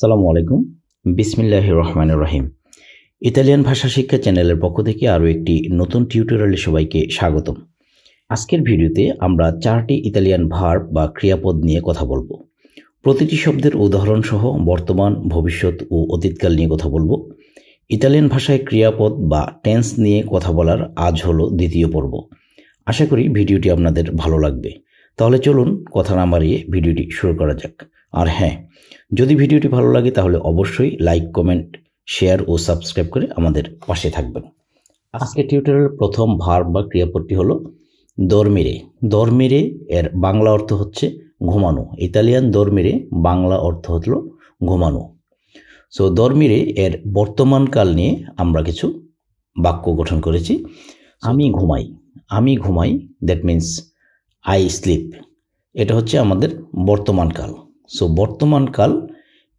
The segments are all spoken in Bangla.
আসসালামু আলাইকুম। বিসমিল্লাহির রহমানির রহিম। ইতালিয়ান ভাষা শিক্ষা চ্যানেলের পক্ষ থেকে আরও একটি নতুন টিউটোরিয়ালে সবাইকে স্বাগতম। আজকের ভিডিওতে আমরা 4টি ইতালিয়ান ভার্ব বা ক্রিয়াপদ নিয়ে কথা বলবো। প্রতিটি শব্দের উদাহরণ সহ বর্তমান, ভবিষ্যৎ ও অতীতকাল নিয়ে কথা বলবো। ইতালিয়ান ভাষায় ক্রিয়াপদ বা টেন্স নিয়ে কথা বলার আজ হলো দ্বিতীয় পর্ব। আশা করি ভিডিওটি আপনাদের ভালো লাগবে। তাহলে চলুন কথা না বাড়িয়ে ভিডিওটি শুরু করা যাক। আর হ্যাঁ, যদি ভিডিওটি ভালো লাগে তাহলে অবশ্যই লাইক, কমেন্ট, শেয়ার ও সাবস্ক্রাইব করে আমাদের পাশে থাকবেন। আজকের টিউটোরিয়ালের প্রথম ভার্ব বা ক্রিয়াপদটি হলো দরমিরে। দরমিরে এর বাংলা অর্থ হচ্ছে ঘুমানো। ইতালিয়ান দরমিরে বাংলা অর্থ হলো ঘুমানো। সো দরমিরে এর বর্তমান কাল নিয়ে আমরা কিছু বাক্য গঠন করেছি। আমি ঘুমাই। আমি ঘুমাই, দ্যাট মিন্স আই স্লিপ। এটা হচ্ছে আমাদের বর্তমান কাল। সো বর্তমান কাল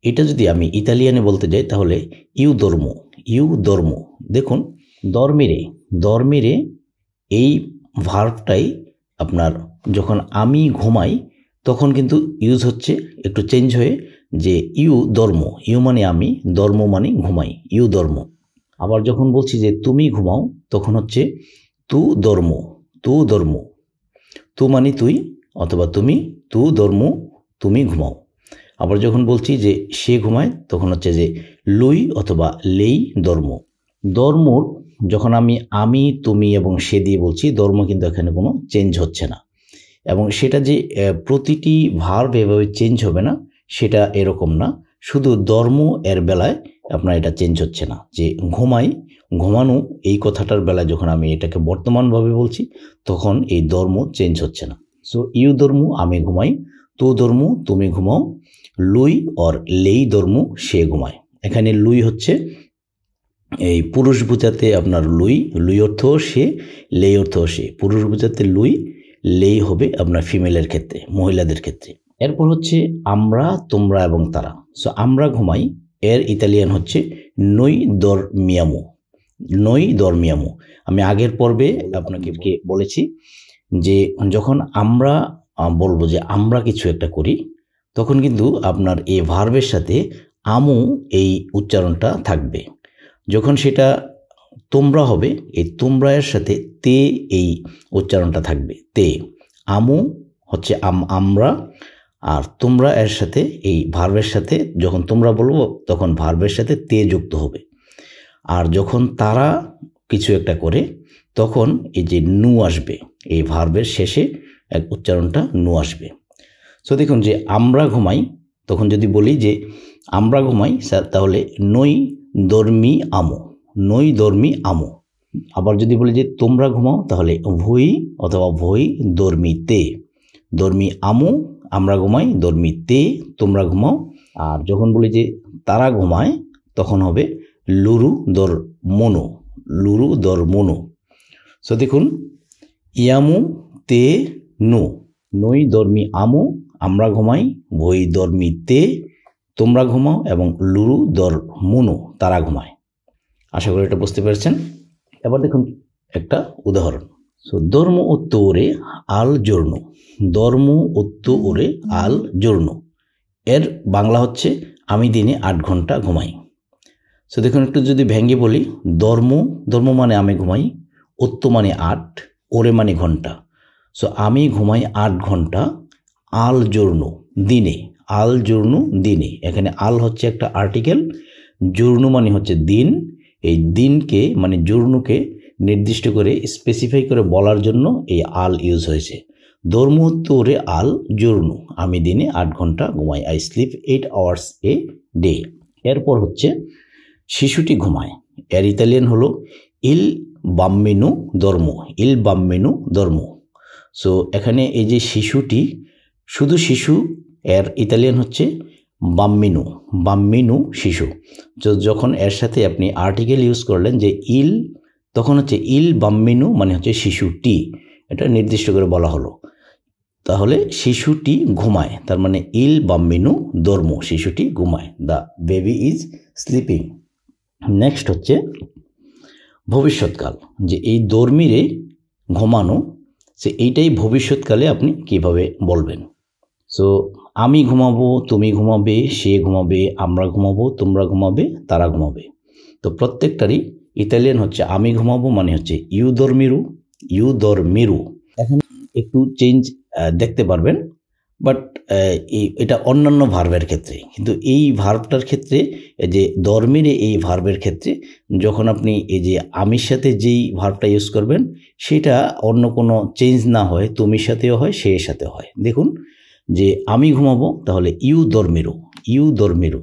এটা যদি আমি ইতালিয়ানে বলতে যাই তাহলে ইউ দর্মো। ইউ দর্মো। দেখুন দরমিরে, দরমিরে এই ভার্বটাই আপনার যখন আমি ঘুমাই তখন কিন্তু ইউজ হচ্ছে একটু চেঞ্জ হয়ে যে ইউ দর্মো। ইউ মানে আমি, দর্মো মানে ঘুমাই, ইউ দর্মো। আবার যখন বলছি যে তুমি ঘুমাও তখন হচ্ছে তু দর্মো। তু দর্মো। তু মানে তুই অথবা তুমি, তু দর্মো, তুমি ঘুমাও। আবার যখন বলছি যে সে ঘুমায় তখন হচ্ছে যে লুই অথবা লেই দর্মো। দর্মোর যখন আমি, তুমি এবং সে দিয়ে বলছি, দর্মো কিন্তু এখানে কোনো চেঞ্জ হচ্ছে না। এবং সেটা যে প্রতিটি ভার্ব এভাবে চেঞ্জ হবে না সেটা এরকম না। শুধু দর্মো এর বেলায় আপনার এটা চেঞ্জ হচ্ছে না। যে ঘুমাই, ঘুমানো এই কথাটার বেলায় যখন আমি এটাকে বর্তমানভাবে বলছি তখন এই দর্মো চেঞ্জ হচ্ছে না। সো ইউ দর্মো আমি ঘুমাই, তু দর্মো তুমি ঘুমাও, লুই অর লেই দর্মো সে ঘুমায়। এখানে লুই হচ্ছে এই পুরুষ বোঝাতে আপনার লুই, লুই অর্থ সে, লেই অর্থ সে। পুরুষ বোঝাতে লুই, লেই হবে আপনার ফিমেলের ক্ষেত্রে, মহিলাদের ক্ষেত্রে। এরপর হচ্ছে আমরা, তোমরা এবং তারা। সো আমরা ঘুমাই এর ইতালিয়ান হচ্ছে নই দরমিয়ামো। নই দরমিয়ামো। আমি আগের পর্বে আপনাকে বলেছি যে যখন আমরা বলবো যে আমরা কিছু একটা করি তখন কিন্তু আপনার এই ভার্বের সাথে আমু এই উচ্চারণটা থাকবে। যখন সেটা তোমরা হবে এই তোমরা এর সাথে তে এই উচ্চারণটা থাকবে, তে। আমু হচ্ছে আমরা, আর তোমরা এর সাথে এই ভার্বের সাথে যখন তোমরা বলবো তখন ভার্বের সাথে তে যুক্ত হবে। আর যখন তারা কিছু একটা করে তখন এই যে নু আসবে, এই ভার্বের শেষে এক উচ্চারণটা নু আসবে। সো দেখুন যে আমরা ঘুমাই তখন যদি বলি যে আমরা ঘুমাই স্যার তাহলে নই দর্মি আমো, নই দর্মি আমো। আবার যদি বলি যে তোমরা ঘুমাও তাহলে ভই অথবা ভই দর্মিতে। দর্মি আমো আমরা ঘুমাই, দর্মিতে তোমরা ঘুমাও। আর যখন বলি যে তারা ঘুমায় তখন হবে লুরু দর মনো, লুরু দর মনো। সো দেখুন ইয়ামু তে নু, নই দর্মি আমো আমরা ঘুমাই, ভই দর্মিতে তোমরা ঘুমাও এবং লুরু দর মনো তারা ঘুমায়। আশা করি এটা বুঝতে পেরেছেন। এবার দেখুন একটা উদাহরণ। সো ধর্ম উত্ত ওরে আল জোর্ণ। ধর্ম উত্ত ওরে আল জোর্ণ এর বাংলা হচ্ছে আমি দিনে 8 ঘন্টা ঘুমাই। সো দেখুন একটু যদি ভেঙে বলি, ধর্ম, ধর্ম মানে আমি ঘুমাই, উত্ত মানে 8, ওরে মানে ঘন্টা। সো আমি ঘুমাই 8 ঘন্টা আল জোর্ণ দিনে, আল জোর্ণ দিনে। এখানে আল হচ্ছে একটা আর্টিকেল, জোর্ণ মানে হচ্ছে দিন। এই দিনকে মানে জোর্ণকে নির্দিষ্ট করে স্পেসিফাই করে বলার জন্য এই আল ইউজ হয়েছে। ধর্মোত্তরে আল জোর্ণ আমি দিনে 8 ঘন্টা ঘুমাই, I sleep 8 hours a day. এরপর হচ্ছে শিশুটি ঘুমায়, এর ইতালিয়ান হলো ইল বাম্মিনো ধর্ম, ইল বাম্মিনো ধর্ম। সো এখানে এই যে শিশুটি, শুধু শিশু, এর ইতালিয়ান হচ্ছে বাম্মিনো, বাম্মিনো শিশু। যখন এর সাথে আপনি আর্টিকেল ইউজ করলেন যে ইল, তখন হচ্ছে ইল বাম্মিনো মানে হচ্ছে শিশুটি, এটা নির্দিষ্ট করে বলা হলো। তাহলে শিশুটি ঘুমায়, তার মানে ইল বাম্মিনো ধর্ম, শিশুটি ঘুমায়, the baby is sleeping. Next হচ্ছে ভবিষ্যৎকাল, যে এই দর্মিরে ঘুমানো, সে এইটাই ভবিষ্যৎকালে আপনি কিভাবে বলবেন। সো আমি ঘুমাবো, তুমি ঘুমাবে, সে ঘুমাবে, আমরা ঘুমাবো, তোমরা ঘুমাবে, তারা ঘুমাবে। তো প্রত্যেকটারই ইতালিয়ান হচ্ছে আমি ঘুমাবো মানে হচ্ছে ইউ দরমিরু, ইউ দরমিরু। এখানে একটু চেঞ্জ দেখতে পারবেন, বাট এটা অন্যান্য ভার্বের ক্ষেত্রে, কিন্তু এই ভার্বটার ক্ষেত্রে যে দরমিরে এই ভার্বের ক্ষেত্রে যখন আপনি এই যে আমির সাথে যেই ভার্বটা ইউজ করবেন সেটা অন্য কোনো চেঞ্জ না হয়, তুমির সাথেও হয়, সে সাথেও হয়। দেখুন যে আমি ঘুমাবো তাহলে ইউ দরমিরু, ইউ দরমিরু।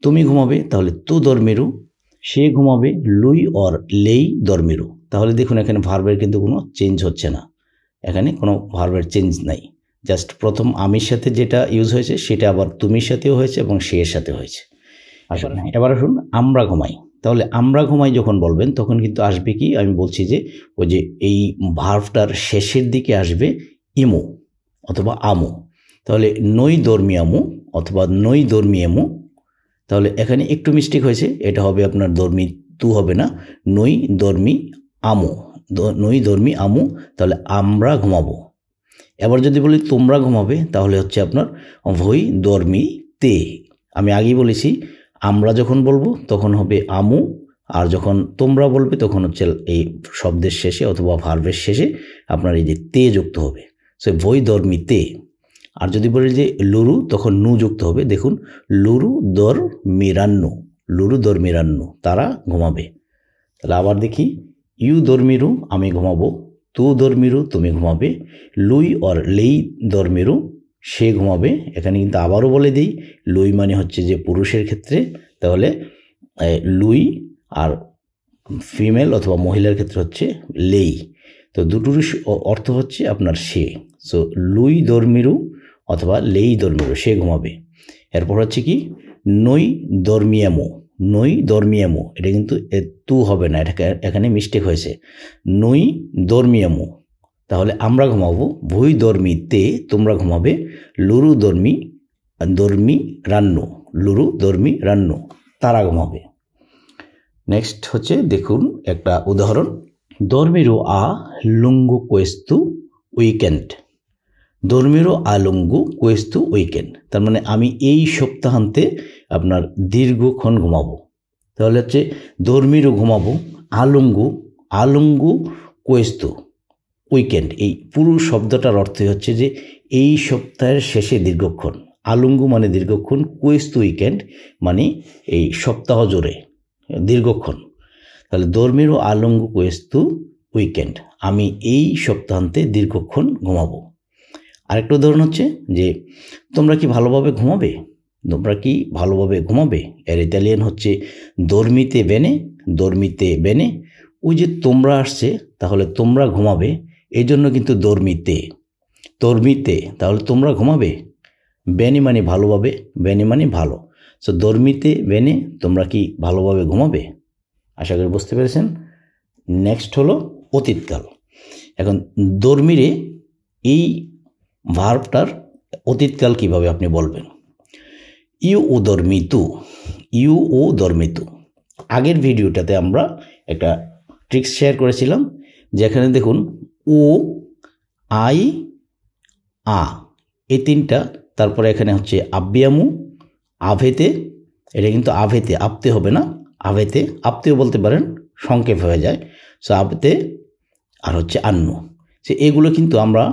তুমি ঘুমাবে তাহলে তু দরমিরু। সে ঘুমাবে লুই অর লেই দরমিরু। তাহলে দেখুন এখানে ভার্বের কিন্তু কোনো চেঞ্জ হচ্ছে না, এখানে কোনো ভার্বের চেঞ্জ নাই। জাস্ট প্রথম আমির সাথে যেটা ইউজ হয়েছে সেটা আবার তুমির সাথেও হয়েছে এবং সে এর সাথে হয়েছে। আসলে এবার আসুন আমরা ঘুমাই। তাহলে আমরা ঘুমাই যখন বলবেন তখন কিন্তু আসবে কি, আমি বলছি যে ওই যে এই ভার্বটার শেষের দিকে আসবে ইমু অথবা আমু। তাহলে নই দর্মিয়ামু অথবা নই দর্মিয়ামু। তাহলে এখানে একটু মিস্টেক হয়েছে, এটা হবে আপনার দর্মি তু হবে না, নই দর্মি আমু, নই দর্মি আমু। তাহলে আমরা ঘুমাবো। এবার যদি বলি তোমরা ঘুমাবে তাহলে হচ্ছে আপনার ভই দর্মি তে। আমি আগেই বলেছি আমরা যখন বলবো তখন হবে আমু, আর যখন তোমরা বলবে তখন হচ্ছে এই শব্দের শেষে অথবা ভার্বের শেষে আপনার এই যে তে যুক্ত হবে। সে ভই দর্মি তে। আর যদি বলি যে লুরু তখন নু যুক্ত হবে। দেখুন লুরু দর মিরান্নু, লুরু দর মিরান্নু, তারা ঘুমাবে। তাহলে আবার দেখি ইউ দরমিরু আমি ঘুমাবো, তু দরমিরু তুমি ঘুমাবে, লুই অর লেই দরমিরু সে ঘুমাবে। এখানে কিন্তু আবারও বলে দিই লুই মানে হচ্ছে যে পুরুষের ক্ষেত্রে, তাহলে লুই, আর ফিমেল অথবা মহিলার ক্ষেত্রে হচ্ছে লেই। তো দুটোরই অর্থ হচ্ছে আপনার সে। সো লুই দরমিরু অথবা লেই দরমিরু, সে ঘুমাবে। এরপর হচ্ছে কি নই দরমিয়ামো, নই দরমিয়ামো, এটা কিন্তু তু হবে না, এটা এখানে মিস্টেক হয়েছে, নই দরমিয়ামো। তাহলে আমরা ঘুমাবো, ভুই দর্মিতে তোমরা ঘুমাবে, লুরু দর্মি দর্মি রান্নু, লুরু দর্মি রান্নু, তারা ঘুমাবে। নেক্সট হচ্ছে দেখুন একটা উদাহরণ, দর্মিরো আ লুঙ্গু কোয়েস্তু উইকেন্ড, দর্মিরো আ লুঙ্গু কোয়েস্তু উইকেন্ড। তার মানে আমি এই সপ্তাহান্তে আপনার দীর্ঘক্ষণ ঘুমাবো। তাহলে হচ্ছে দর্মিরো ঘুমাবো, আলুঙ্গু, আলুঙ্গু কোয়েস্তু উইকেন্ড। এই পুরো শব্দটার অর্থই হচ্ছে যে এই সপ্তাহের শেষে দীর্ঘক্ষণ। আলুঙ্গু মানে দীর্ঘক্ষণ, কোয়েস্তু উইকেন্ড মানে এই সপ্তাহ জুড়ে দীর্ঘক্ষণ। তাহলে দর্মিরো আলুঙ্গু কোয়েস্তু উইকেন্ড, আমি এই সপ্তাহান্তে দীর্ঘক্ষণ ঘুমাবো। আরেকটা উদাহরণ হচ্ছে যে তোমরা কি ভালোভাবে ঘুমাবে, তোমরা কি ভালোভাবে ঘুমাবে। এর ইতালিয়ান হচ্ছে দর্মিতে বেনে, দর্মিতে বেনে। ওই যে তোমরা আসছে তাহলে তোমরা ঘুমাবে, এই জন্য কিন্তু দর্মিতে, দর্মিতে, তাহলে তোমরা ঘুমাবে। বেনি মানে ভালোভাবে, বেনি মানে ভালো। সো দর্মিতে বেনে, তোমরা কি ভালোভাবে ঘুমাবে। আশা করি বুঝতে পেরেছেন। নেক্সট হলো অতীতকাল। এখন দর্মিরে এই ভার্বটার অতীতকাল কিভাবে আপনি বলবেন। ইউ ও দর্মিতু, ইউ ও দর্মিতু। আগের ভিডিওটাতে আমরা একটা ট্রিক্স শেয়ার করেছিলাম, যেখানে দেখুন ও, আই, আ, এই তিনটা, তারপরে এখানে হচ্ছে আব্বিয়ামু, আভেতে, এটা কিন্তু আভেতে, আপতে হবে না, আভেতে, আপতেও বলতে পারেন, সংক্ষেপ হয়ে যায়। সো আভেতে, আর হচ্ছে আন্নু। সে এগুলো কিন্তু আমরা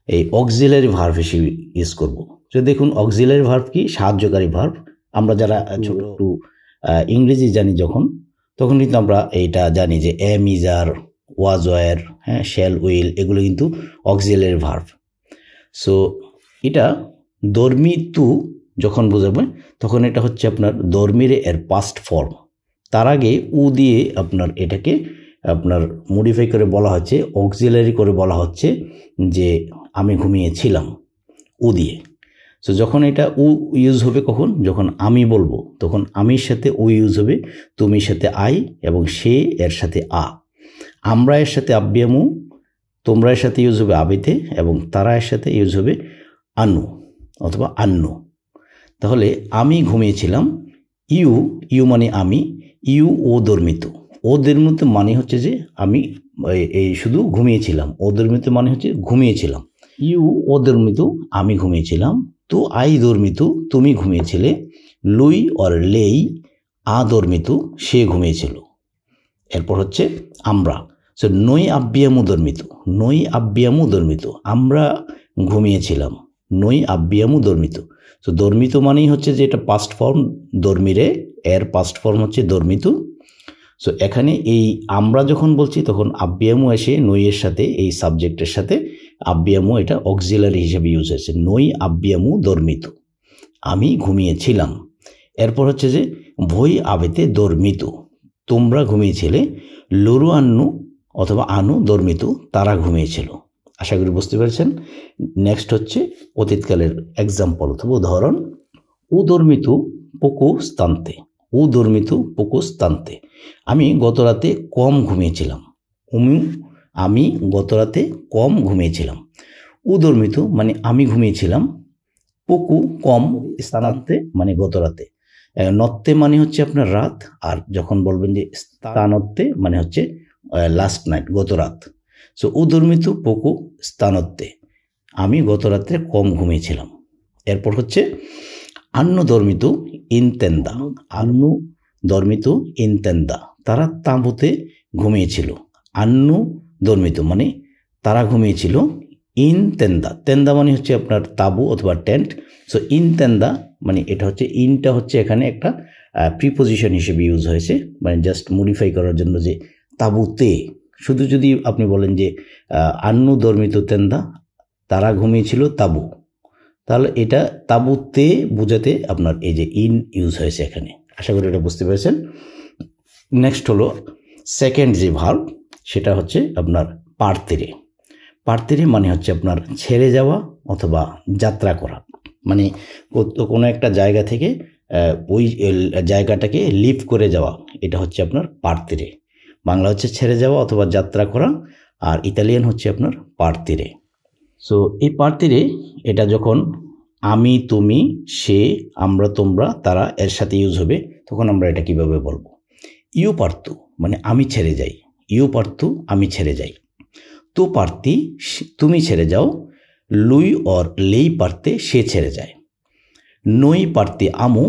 এই অক্সিলারি ভার্ব হিসেবে ইউজ করব। তো দেখুন অক্সিলারি ভার্ব কি, সাহায্যকারী ভার্ব। আমরা যারা ছোট একটু ইংরেজি জানি তখন কিন্তু আমরা এইটা জানি যে am, is, are, was, were, হ্যাঁ, শ্যাল, উইল, এগুলো কিন্তু অক্সিলারি ভার্ব। সো এটা দর্মিতু যখন বোঝাবে তখন এটা হচ্ছে আপনার দর্মিরে এর পাস্ট ফর্ম। তার আগে উ দিয়ে আপনার এটাকে আপনার মডিফাই করে বলা হচ্ছে, অক্সিলারি করে বলা হচ্ছে যে আমি ঘুমিয়েছিলাম, উ দিয়ে। সো যখন এটা উ ইউজ হবে কখন, যখন আমি বলবো তখন আমির সাথে উ ইউজ হবে, তুমির সাথে আই, এবং সে এর সাথে আ। আমরা এর সাথে আব্বিয়ামু, তোমরা এর সাথে ইউজ হবে আবিতে, এবং তারা এর সাথে ইউজ হবে আনু অথবা আন্নু। তাহলে আমি ঘুমিয়েছিলাম, ইউ, ইউ মানে আমি, ইউ ও দর্মিতু, ও দর্মিতু মানে হচ্ছে যে আমি এই শুধু ঘুমিয়েছিলাম, ও দর্মিতু মানে হচ্ছে ঘুমিয়েছিলাম। ইউ ও দর্মিতু আমি ঘুমিয়েছিলাম, তু আই দর্মিতু তুমি ঘুমিয়েছিলে, লুই অর লেই আ দর্মিতু সে ঘুমিয়েছিল। এরপর হচ্ছে আমরা, সো নই আব্বিয়ামু দর্মিতু, নই আব্বিয়ামু দর্মিতু আমরা ঘুমিয়েছিলাম, নই আব্বিয়ামু দর্মিতু। সো দর্মিতু মানেই হচ্ছে যে এটা পাস্ট ফর্ম, দর্মিরে এর পাস্ট ফর্ম হচ্ছে দর্মিতু। সো এখানে এই আমরা যখন বলছি তখন আব্বিয়ামু এসে নইয়ের সাথে, এই সাবজেক্টের সাথে আব্বিয়ামু এটা অক্সিলারি হিসেবে ইউজ হয়েছে, নই আব্বিয়ামু দর্মিতু আমি ঘুমিয়েছিলাম। এরপর হচ্ছে যে ভই আবেতে দর্মিতু তোমরা ঘুমিয়েছিলে, লুরু আন্নু অথবা আনু দর্মিতু তারা ঘুমিয়েছিল। আশা করি বুঝতে পেরেছেন। নেক্সট হচ্ছে অতীতকালের এক্সাম্পল অথবা উদাহরণ। উ দর্মিতু পোকো স্তান্তে, উ দর্মিতু পোকো স্তান্তে আমি গতরাতে কম ঘুমিয়েছিলাম, আমি গতরাতে কম ঘুমিয়েছিলাম। উ দর্মিতু মানে আমি ঘুমিয়েছিলাম, পোকু কম, স্তানান্তে মানে গতরাতে। নত্তে মানে হচ্ছে আপনার রাত, আর যখন বলবেন যে স্তানত্তে মানে হচ্ছে লাস্ট নাইট, গত রাত। সো উদর্মিতু পোকু স্তানত্তে আমি গত রাত্রে কম ঘুমিয়েছিলাম। এরপর হচ্ছে আন্নু দর্মিতু ইনতেন্দা, আন্নু দর্মিতু ইনতেন্দা তারা তাঁবুতে ঘুমিয়েছিল। আন্নু দর্মিতু মানে তারা ঘুমিয়েছিল, ইনতেন্দা তেন্দা মানে হচ্ছে আপনার তাঁবু অথবা টেন্ট। সো ইনতেন্দা মানে এটা হচ্ছে ইনটা হচ্ছে এখানে একটা প্রিপোজিশন হিসেবে ইউজ হয়েছে, মানে জাস্ট মডিফাই করার জন্য যে তাঁবুতে। শুধু যদি আপনি বলেন যে আন্নু দর্মিতু তেন্দা তারা ঘুমিয়েছিল তাঁবু, তাহলে এটা তাঁবুতে বোঝাতে আপনার এই যে ইন ইউজ হয়েছে এখানে। আশা করি এটা বুঝতে পেরেছেন। নেক্সট হলো সেকেন্ড যে ভার্ব, সেটা হচ্ছে আপনার পার্তিরে। পার্তিরে মানে হচ্ছে আপনার ছেড়ে যাওয়া অথবা যাত্রা করা, মানে কোনো একটা জায়গা থেকে ওই জায়গাটাকে লিভ করে যাওয়া, এটা হচ্ছে আপনার পার্তিরে। বাংলা হচ্ছে ছেড়ে যাওয়া অথবা যাত্রা করা, আর ইতালিয়ান হচ্ছে আপনার পার্তিরে। সো এই পার্তিরে এটা যখন আমি, তুমি, সে, আমরা, তোমরা, তারা এর সাথে ইউজ হবে, তখন আমরা এটা কিভাবে বলবো? ইউ পার্তু মানে আমি ছেড়ে যাই, ইউ পার্তু আমি ছেড়ে যাই। তু পার্তি তুমি ছেড়ে যাও, লুই অর লেই পার্তে সে ছেড়ে যায়। নই পার্তি আমু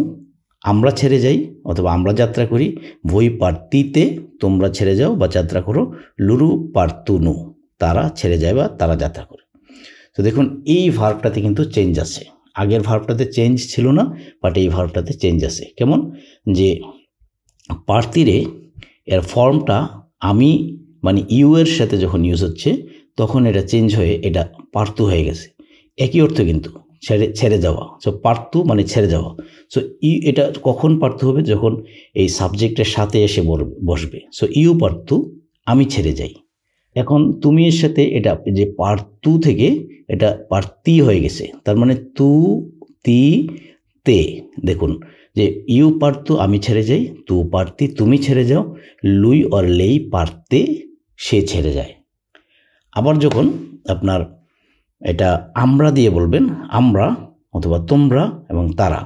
আমরা ছেড়ে যাই অথবা আমরা যাত্রা করি। ভই পার্তিতে তোমরা ছেড়ে যাও বা যাত্রা করো। লুরু পার্তুনু তারা ছেড়ে যায় বা তারা যাত্রা করে। তো দেখুন এই ভার্বটাতে কিন্তু চেঞ্জ আছে, আগের ভার্বটাতে চেঞ্জ ছিল না, বাট এই ভার্বটাতে চেঞ্জ আছে। কেমন? যে পার্তিরে এর ফর্মটা আমি মানে ইউ এর সাথে যখন ইউজ হচ্ছে তখন এটা চেঞ্জ হয়ে এটা পার্তু হয়ে গেছে। একই অর্থ কিন্তু, ছেড়ে যাওয়া। সো পার্তু মানে ছেড়ে যাওয়া। সো এটা কখন পার্তু হবে? যখন এই সাবজেক্টের সাথে এসে বসবে। সো ইউ পার্তু আমি ছেড়ে যাই। এখন তুমি এর সাথে এটা যে পার্তু থেকে এটা পার্তি হয়ে গেছে, তার মানে তু তি তে। দেখুন যে ইউ পার্তু আমি ছেড়ে যাই, তু পার্তি তুমি ছেড়ে যাও, লুই অর লেই পার্তে সে ছেড়ে যায়। আবার যখন আপনার এটা আমরা দিয়ে বলবেন, আমরা অথবা তোমরা এবং তারা।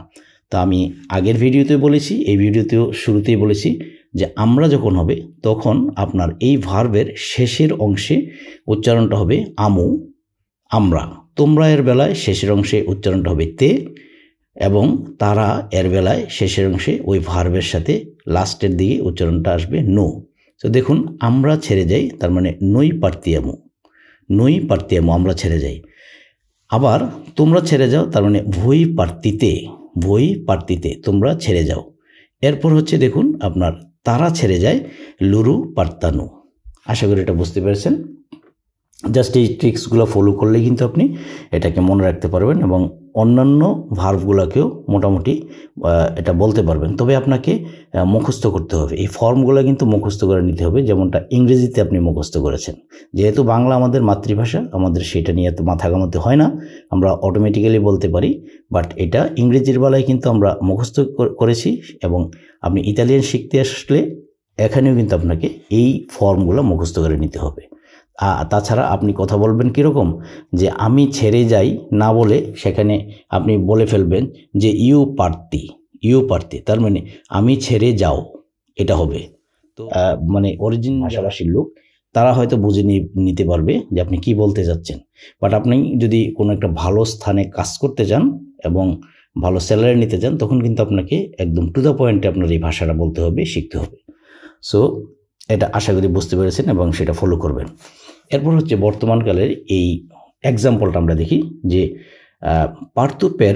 তা আমি আগের ভিডিওতে বলেছি, এই ভিডিওতেও শুরুতেই বলেছি যে আমরা যখন হবে তখন আপনার এই ভার্বের শেষের অংশে উচ্চারণটা হবে আমু, আমরা। তোমরা এর বেলায় শেষের অংশে উচ্চারণটা হবে তে, এবং তারা এর বেলায় শেষের অংশে ওই ভার্বের সাথে লাস্টের দিকে উচ্চারণটা আসবে নো। তো দেখুন আমরা ছেড়ে যাই, তার মানে নই পার্তিয়ামু, নই পার্তিয়ামু আমরা ছেড়ে যাই। আবার তোমরা ছেড়ে যাও, তার মানে ভই পার্তিতে, ভই পার্তিতে তোমরা ছেড়ে যাও। এরপর হচ্ছে দেখুন আপনার তারা ছেড়ে যায়, লুরু পার্তানু। আশা করি এটা বুঝতে পেরেছেন। জাস্ট এই ট্রিক্সগুলো ফলো করলে কিন্তু আপনি এটাকে মনে রাখতে পারবেন এবং অন্যান্য ভার্বগুলোকেও মোটামুটি এটা বলতে পারবেন। তবে আপনাকে মুখস্থ করতে হবে, এই ফর্মগুলো কিন্তু মুখস্থ করে নিতে হবে, যেমনটা ইংরেজিতে আপনি মুখস্থ করেছেন। যেহেতু বাংলা আমাদের মাতৃভাষা, আমাদের সেটা নিয়ে এত মাথা ঘামাতে হয় না, আমরা অটোমেটিক্যালি বলতে পারি। বাট এটা ইংরেজির বেলায় কিন্তু আমরা মুখস্থ করেছি, এবং আপনি ইতালিয়ান শিখতে আসলে এখানেও কিন্তু আপনাকে এই ফর্মগুলো মুখস্থ করে নিতে হবে। তাছাড়া আপনি কথা বলবেন কীরকম, যে আমি ছেড়ে যাই না বলে সেখানে আপনি বলে ফেলবেন যে ইউ পার্তি, ইউ পার্তি, তার মানে আমি ছেড়ে যাও, এটা হবে। তো মানে অরিজিনাল ভাষাভাষীর লোক তারা হয়তো বুঝে নিতে পারবে যে আপনি কি বলতে যাচ্ছেন। বাট আপনি যদি কোনো একটা ভালো স্থানে কাজ করতে চান এবং ভালো স্যালারি নিতে চান, তখন কিন্তু আপনাকে একদম টু দ্য পয়েন্টে আপনার এই ভাষাটা বলতে হবে, শিখতে হবে। সো এটা আশা করি বুঝতে পেরেছেন এবং সেটা ফলো করবেন। এরপর হচ্ছে বর্তমানকালের এই এক্সাম্পলটা আমরা দেখি যে পার্তু পের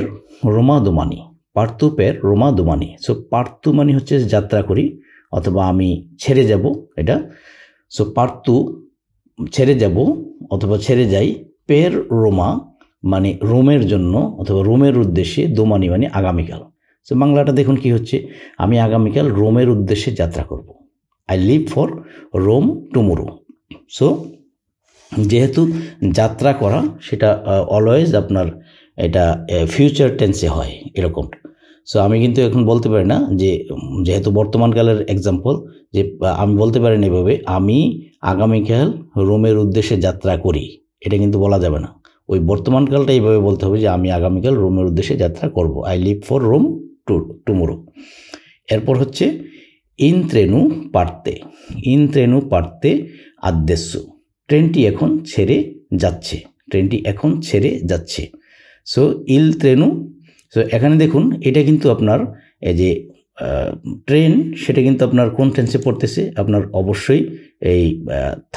রোমা দোমানি, পার্তু পের রোমা দোমানি। সো পার্তু মানে হচ্ছে যাত্রা করি অথবা আমি ছেড়ে যাব, এটা। সো পার্তু ছেড়ে যাব অথবা ছেড়ে যাই, পের রোমা মানে রোমের জন্য অথবা রোমের উদ্দেশ্যে, দোমানি মানে আগামীকাল। সো বাংলাটা দেখুন কি হচ্ছে, আমি আগামীকাল রোমের উদ্দেশ্যে যাত্রা করব। I leave for Rome tomorrow. So যেহেতু যাত্রা করা সেটা অলওয়েজ আপনার এটা ফিউচার টেন্সে হয় এরকম। সো আমি কিন্তু এখন বলতে পারি না যে, যেহেতু বর্তমানকালের এক্সাম্পল, যে আমি বলতে পারি না এভাবে আমি আগামীকাল রোমের উদ্দেশ্যে যাত্রা করি, এটা কিন্তু বলা যাবে না। ওই বর্তমানকালটা এইভাবে বলতে হবে যে আমি আগামীকাল রোমের উদ্দেশ্যে যাত্রা করব, I leave for Rome tomorrow. এরপর হচ্ছে ইন ট্রেনু পার্তে, ইন ট্রেনু পার্তে আদ্দেশ্যু, ট্রেনটি এখন ছেড়ে যাচ্ছে, ট্রেনটি এখন ছেড়ে যাচ্ছে। সো ইল ট্রেনু, সো এখানে দেখুন এটা কিন্তু আপনার এই যে ট্রেন, সেটা কিন্তু আপনার কোন টেন্সে পড়তেছে, আপনার অবশ্যই এই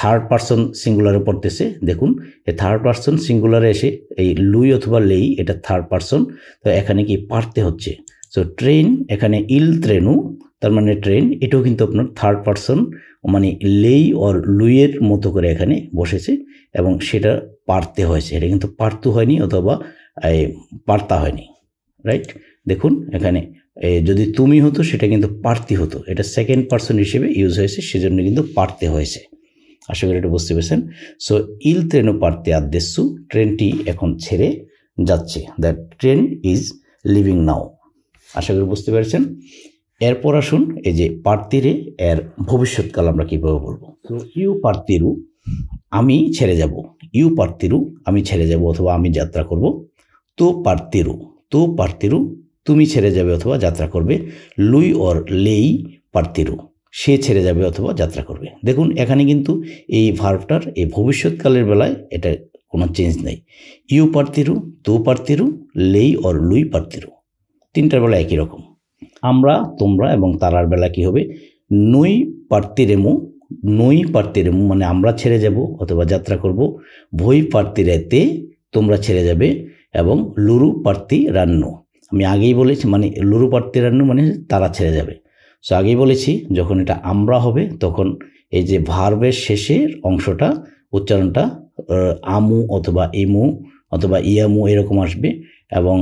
থার্ড পারসন সিঙ্গুলারে পড়তেছে। দেখুন এই থার্ড পারসন সিঙ্গুলারে এসে এই লুই অথবা লেই, এটা থার্ড পারসন, তো এখানে কি পারতে হচ্ছে। সো ট্রেন, এখানে ইল ট্রেনু তার মানে ট্রেন, এটাও কিন্তু আপনার থার্ড পারসন মানে লেই অর লুইয়ের মতো করে এখানে বসেছে এবং সেটা পারতে হয়েছে, এটা কিন্তু পারতু হয়নি অথবা পারতা হয়নি, রাইট। দেখুন এখানে যদি তুমি হতো সেটা কিন্তু পারতি হতো, এটা সেকেন্ড পারসন হিসেবে ইউজ হয়েছে, সেজন্য কিন্তু পারতে হয়েছে। আশা করি এটা বুঝতে পেরেছেন। সো ইল ট্রেনও পারতে আদ্দেশ্যু, ট্রেনটি এখন ছেড়ে যাচ্ছে, দ্যাট ট্রেন ইজ লিভিং নাও। আশা করি বুঝতে পেরেছেন। এরপর আসুন এই যে পার্তিরে এর ভবিষ্যৎকাল আমরা কিভাবে বলবো। তো ইউ পার্তিরু, আমি ছেড়ে যাব, ইউ পার্তিরু আমি ছেড়ে যাব অথবা আমি যাত্রা করব। তো পার্তিরু, তো পার্তিরু তুমি ছেড়ে যাবে অথবা যাত্রা করবে। লুই অর লেই পার্তিরু, সে ছেড়ে যাবে অথবা যাত্রা করবে। দেখুন এখানে কিন্তু এই ভার্বটার এই ভবিষ্যৎকালের বেলায় এটা কোনো চেঞ্জ নেই। ইউ পার্তিরু, তো পার্তিরু, লেই অর লুই পার্তিরু, তিনটার বেলা একই রকম। আমরা, তোমরা এবং তারার বেলা কি হবে, নই পার্তিরেমু, নই পার্তিরেমু মানে আমরা ছেড়ে যাব অথবা যাত্রা করব। ভই পার্তিরেতে তোমরা ছেড়ে যাবে এবং লুরু পার্তি রান্নু, আমি আগেই বলেছি মানে লুরু পার্তি রান্নু মানে তারা ছেড়ে যাবে। সো আগেই বলেছি যখন এটা আমরা হবে তখন এই যে ভার্বের শেষের অংশটা উচ্চারণটা আমু অথবা ইমু অথবা ইয়ামু এরকম আসবে, এবং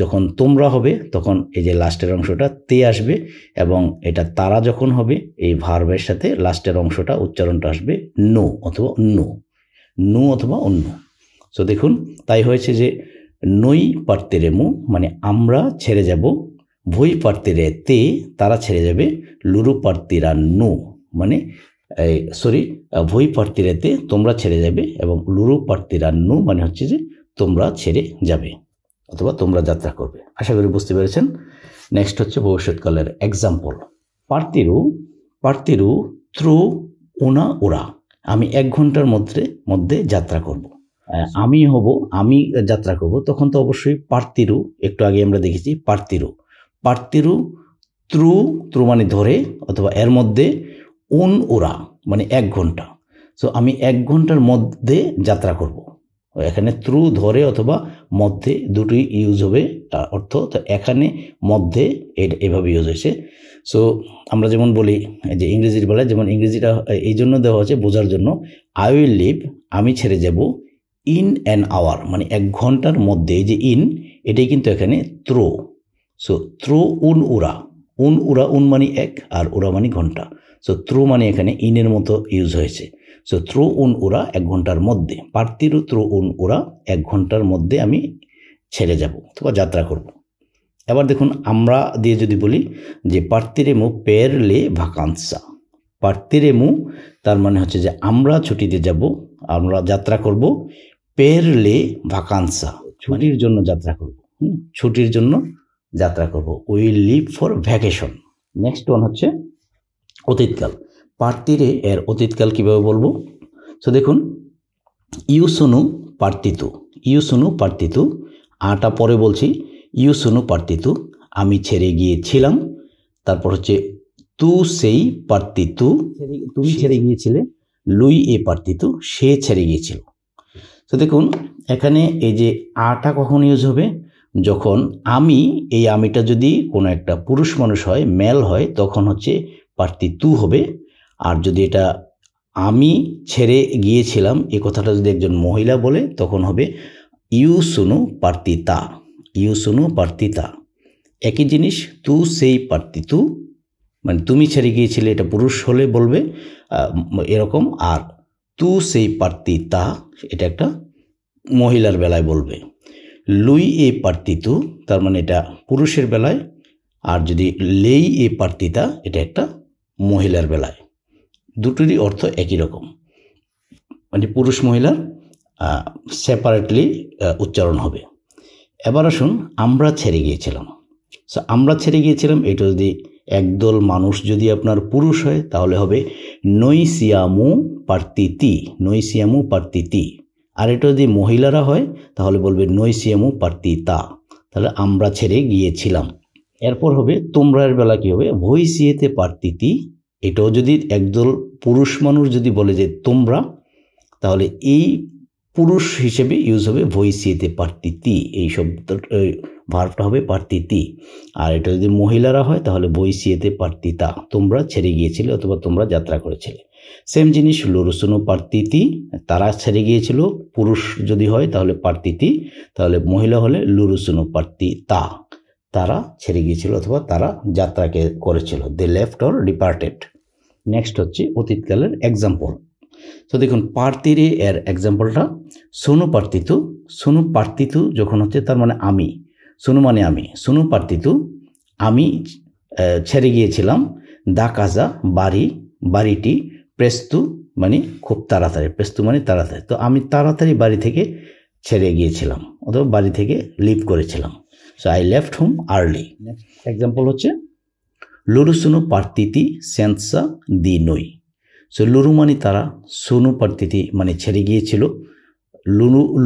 যখন তোমরা হবে তখন এই যে লাস্টের অংশটা তে আসবে, এবং এটা তারা যখন হবে এই ভার্বের সাথে লাস্টের অংশটা উচ্চারণটা আসবে নো অথবা অন্য, নো অথবা অন্য। সো দেখুন তাই হয়েছে যে নই পার্তিরেমু মানে আমরা ছেড়ে যাব, ভই পার্তিরে তে তারা ছেড়ে যাবে, লুরু পার্তিরা নো মানে ভই পার্তিরেতে তোমরা ছেড়ে যাবে এবং লুরু পার্তিরা নো মানে হচ্ছে যে তোমরা ছেড়ে যাবে অথবা তোমরা যাত্রা করবে। আশা করি বুঝতে পেরেছেন। নেক্সট হচ্ছে ভবিষ্যৎকালের এক্সাম্পল। পার্তিরু, পার্তিরু থ্রু ওনা ওরা, আমি 1 ঘন্টার মধ্যে যাত্রা করব। আমি হব, আমি যাত্রা করব, তখন তো অবশ্যই পার্তিরু, একটু আগে আমরা দেখেছি পার্তিরু, পার্তিরু ত্রু, ত্রু মানে ধরে অথবা এর মধ্যে, উন ওরা মানে 1 ঘন্টা। সো আমি 1 ঘন্টার মধ্যে যাত্রা করব, এখানে ত্রু ধরে অথবা মধ্যে দুটোই ইউজ হবে অর্থ। তো এখানে মধ্যে এভাবে ইউজ হয়েছে। সো আমরা যেমন বলি যে ইংরেজির বেলায়, যেমন ইংরেজিটা এই জন্য দেওয়া হচ্ছে বোঝার জন্য, আই উইল লিভ আমি ছেড়ে যাব, ইন অ্যান আওয়ার মানে 1 ঘন্টার মধ্যে, এই যে ইন এটাই কিন্তু এখানে ত্রো। সো ত্রো উন উরা, উন উরা, উন মানে 1 আর উরা মানে ঘন্টা। সো ত্রো মানে এখানে ইনের মতো ইউজ হয়েছে। সো থ্রু উন ওরা 1 ঘন্টার মধ্যে, পার্তিরু থ্রু উন ওরা 1 ঘন্টার মধ্যে আমি ছেড়ে যাব অথবা যাত্রা করব। এবার দেখুন আমরা দিয়ে যদি বলি যে পার্তিরেমু পের লে ভাকান্সা, পার্তিরেমু তার মানে হচ্ছে যে আমরা ছুটিতে যাব, আমরা যাত্রা করব, পের লে ভাকান্সা ছুটির জন্য যাত্রা করব, ছুটির জন্য যাত্রা করব, will leave for vacation. Next one হচ্ছে অতীতকাল। পার্তিরে এর অতীতকাল কিভাবে বলবো, সো দেখুন ইউ সুনু পার্তিতু, ইউ সুনু পার্তিতু, আটা পরে বলছি, ইউ সুনু পার্তিতু আমি ছেড়ে গিয়েছিলাম। তারপর হচ্ছে তু সেই পার্তিতু তুমি ছেড়ে গিয়েছিলে, লুই এ পার্তিতু সে ছেড়ে গিয়েছিল। তো দেখুন এখানে এই যে আটা কখন ইউজ হবে, যখন আমি, এই আমিটা যদি কোনো একটা পুরুষ মানুষ হয়, মেল হয়, তখন হচ্ছে পার্তিতু হবে। আর যদি এটা আমি ছেড়ে গিয়েছিলাম এই কথাটা যদি একজন মহিলা বলে তখন হবে ইউ সুনু পার্তিতা, ইউ সুনু পার্তিতা। একই জিনিস তু সেই পার্তিতু মানে তুমি ছেড়ে গিয়েছিলে, এটা পুরুষ হলে বলবে এরকম। আর তু সেই পার্তিতা এটা একটা মহিলার বেলায় বলবে। লুই এ পার্তিতু তার মানে এটা পুরুষের বেলায়, আর যদি লেই এ পার্তিতা এটা একটা মহিলার বেলায়। দুটোরই অর্থ একই রকম, মানে পুরুষ মহিলার সেপারেটলি উচ্চারণ হবে। এবার আসুন আমরা ছেড়ে গিয়েছিলাম। সো আমরা ছেড়ে গিয়েছিলাম এটা যদি একদল মানুষ যদি আপনার পুরুষ হয় তাহলে হবে নৈসিয়ামু পার্তিতি, নৈসিয়ামু পার্তিতি। আর এটা যদি মহিলারা হয় তাহলে বলবে নৈসিয়ামু পার্তিতা, তাহলে আমরা ছেড়ে গিয়েছিলাম। এরপর হবে তোমরার বেলা কি হবে, ভইসিয়েতে পার্তিতি। এটাও যদি একদল পুরুষ মানুষ যদি বলে যে তোমরা, তাহলে এই পুরুষ হিসেবে ইউজ হবে ভইসিয়েতে পার্তিতি, এই শব্দ ভার্বটা হবে পার্তিতি। আর এটা যদি মহিলারা হয় তাহলে ভইসিয়েতে পার্তিতা, তোমরা ছেড়ে গিয়েছিলে অথবা তোমরা যাত্রা করেছিলে। সেম জিনিস লুরুসুনু পার্তিতি, তারা ছেড়ে গিয়েছিল, পুরুষ যদি হয় তাহলে পার্তিতি, তাহলে মহিলা হলে লুরুসুনু পার্তিতা, তারা ছেড়ে গিয়েছিল অথবা তারা যাত্রাকে করেছিল, দে লেফট অর ডিপার্টেড। নেক্সট হচ্ছে অতীতকালের এক্সাম্পল। তো দেখুন পার্তিরে এর এক্সাম্পলটা সোনু পার্তিতু, সোনু পার্তিতু যখন হচ্ছে তার মানে আমি, সোনু মানে আমি, সোনু পার্তিতু আমি ছেড়ে গিয়েছিলাম, দা কাজা বাড়ি, বাড়িটি, প্রেস্তু মানে খুব তাড়াতাড়ি, প্রেস্তু মানে তাড়াতাড়ি, তো আমি তাড়াতাড়ি বাড়ি থেকে ছেড়ে গিয়েছিলাম অথবা বাড়ি থেকে লিভ করেছিলাম। So I left home early. Example হচ্ছে লুরু সুনু পার্তিতি সেন্সা দি নই। সো লুরু মানে তারা, সোনু পার্তিতি মানে ছেড়ে গিয়েছিল।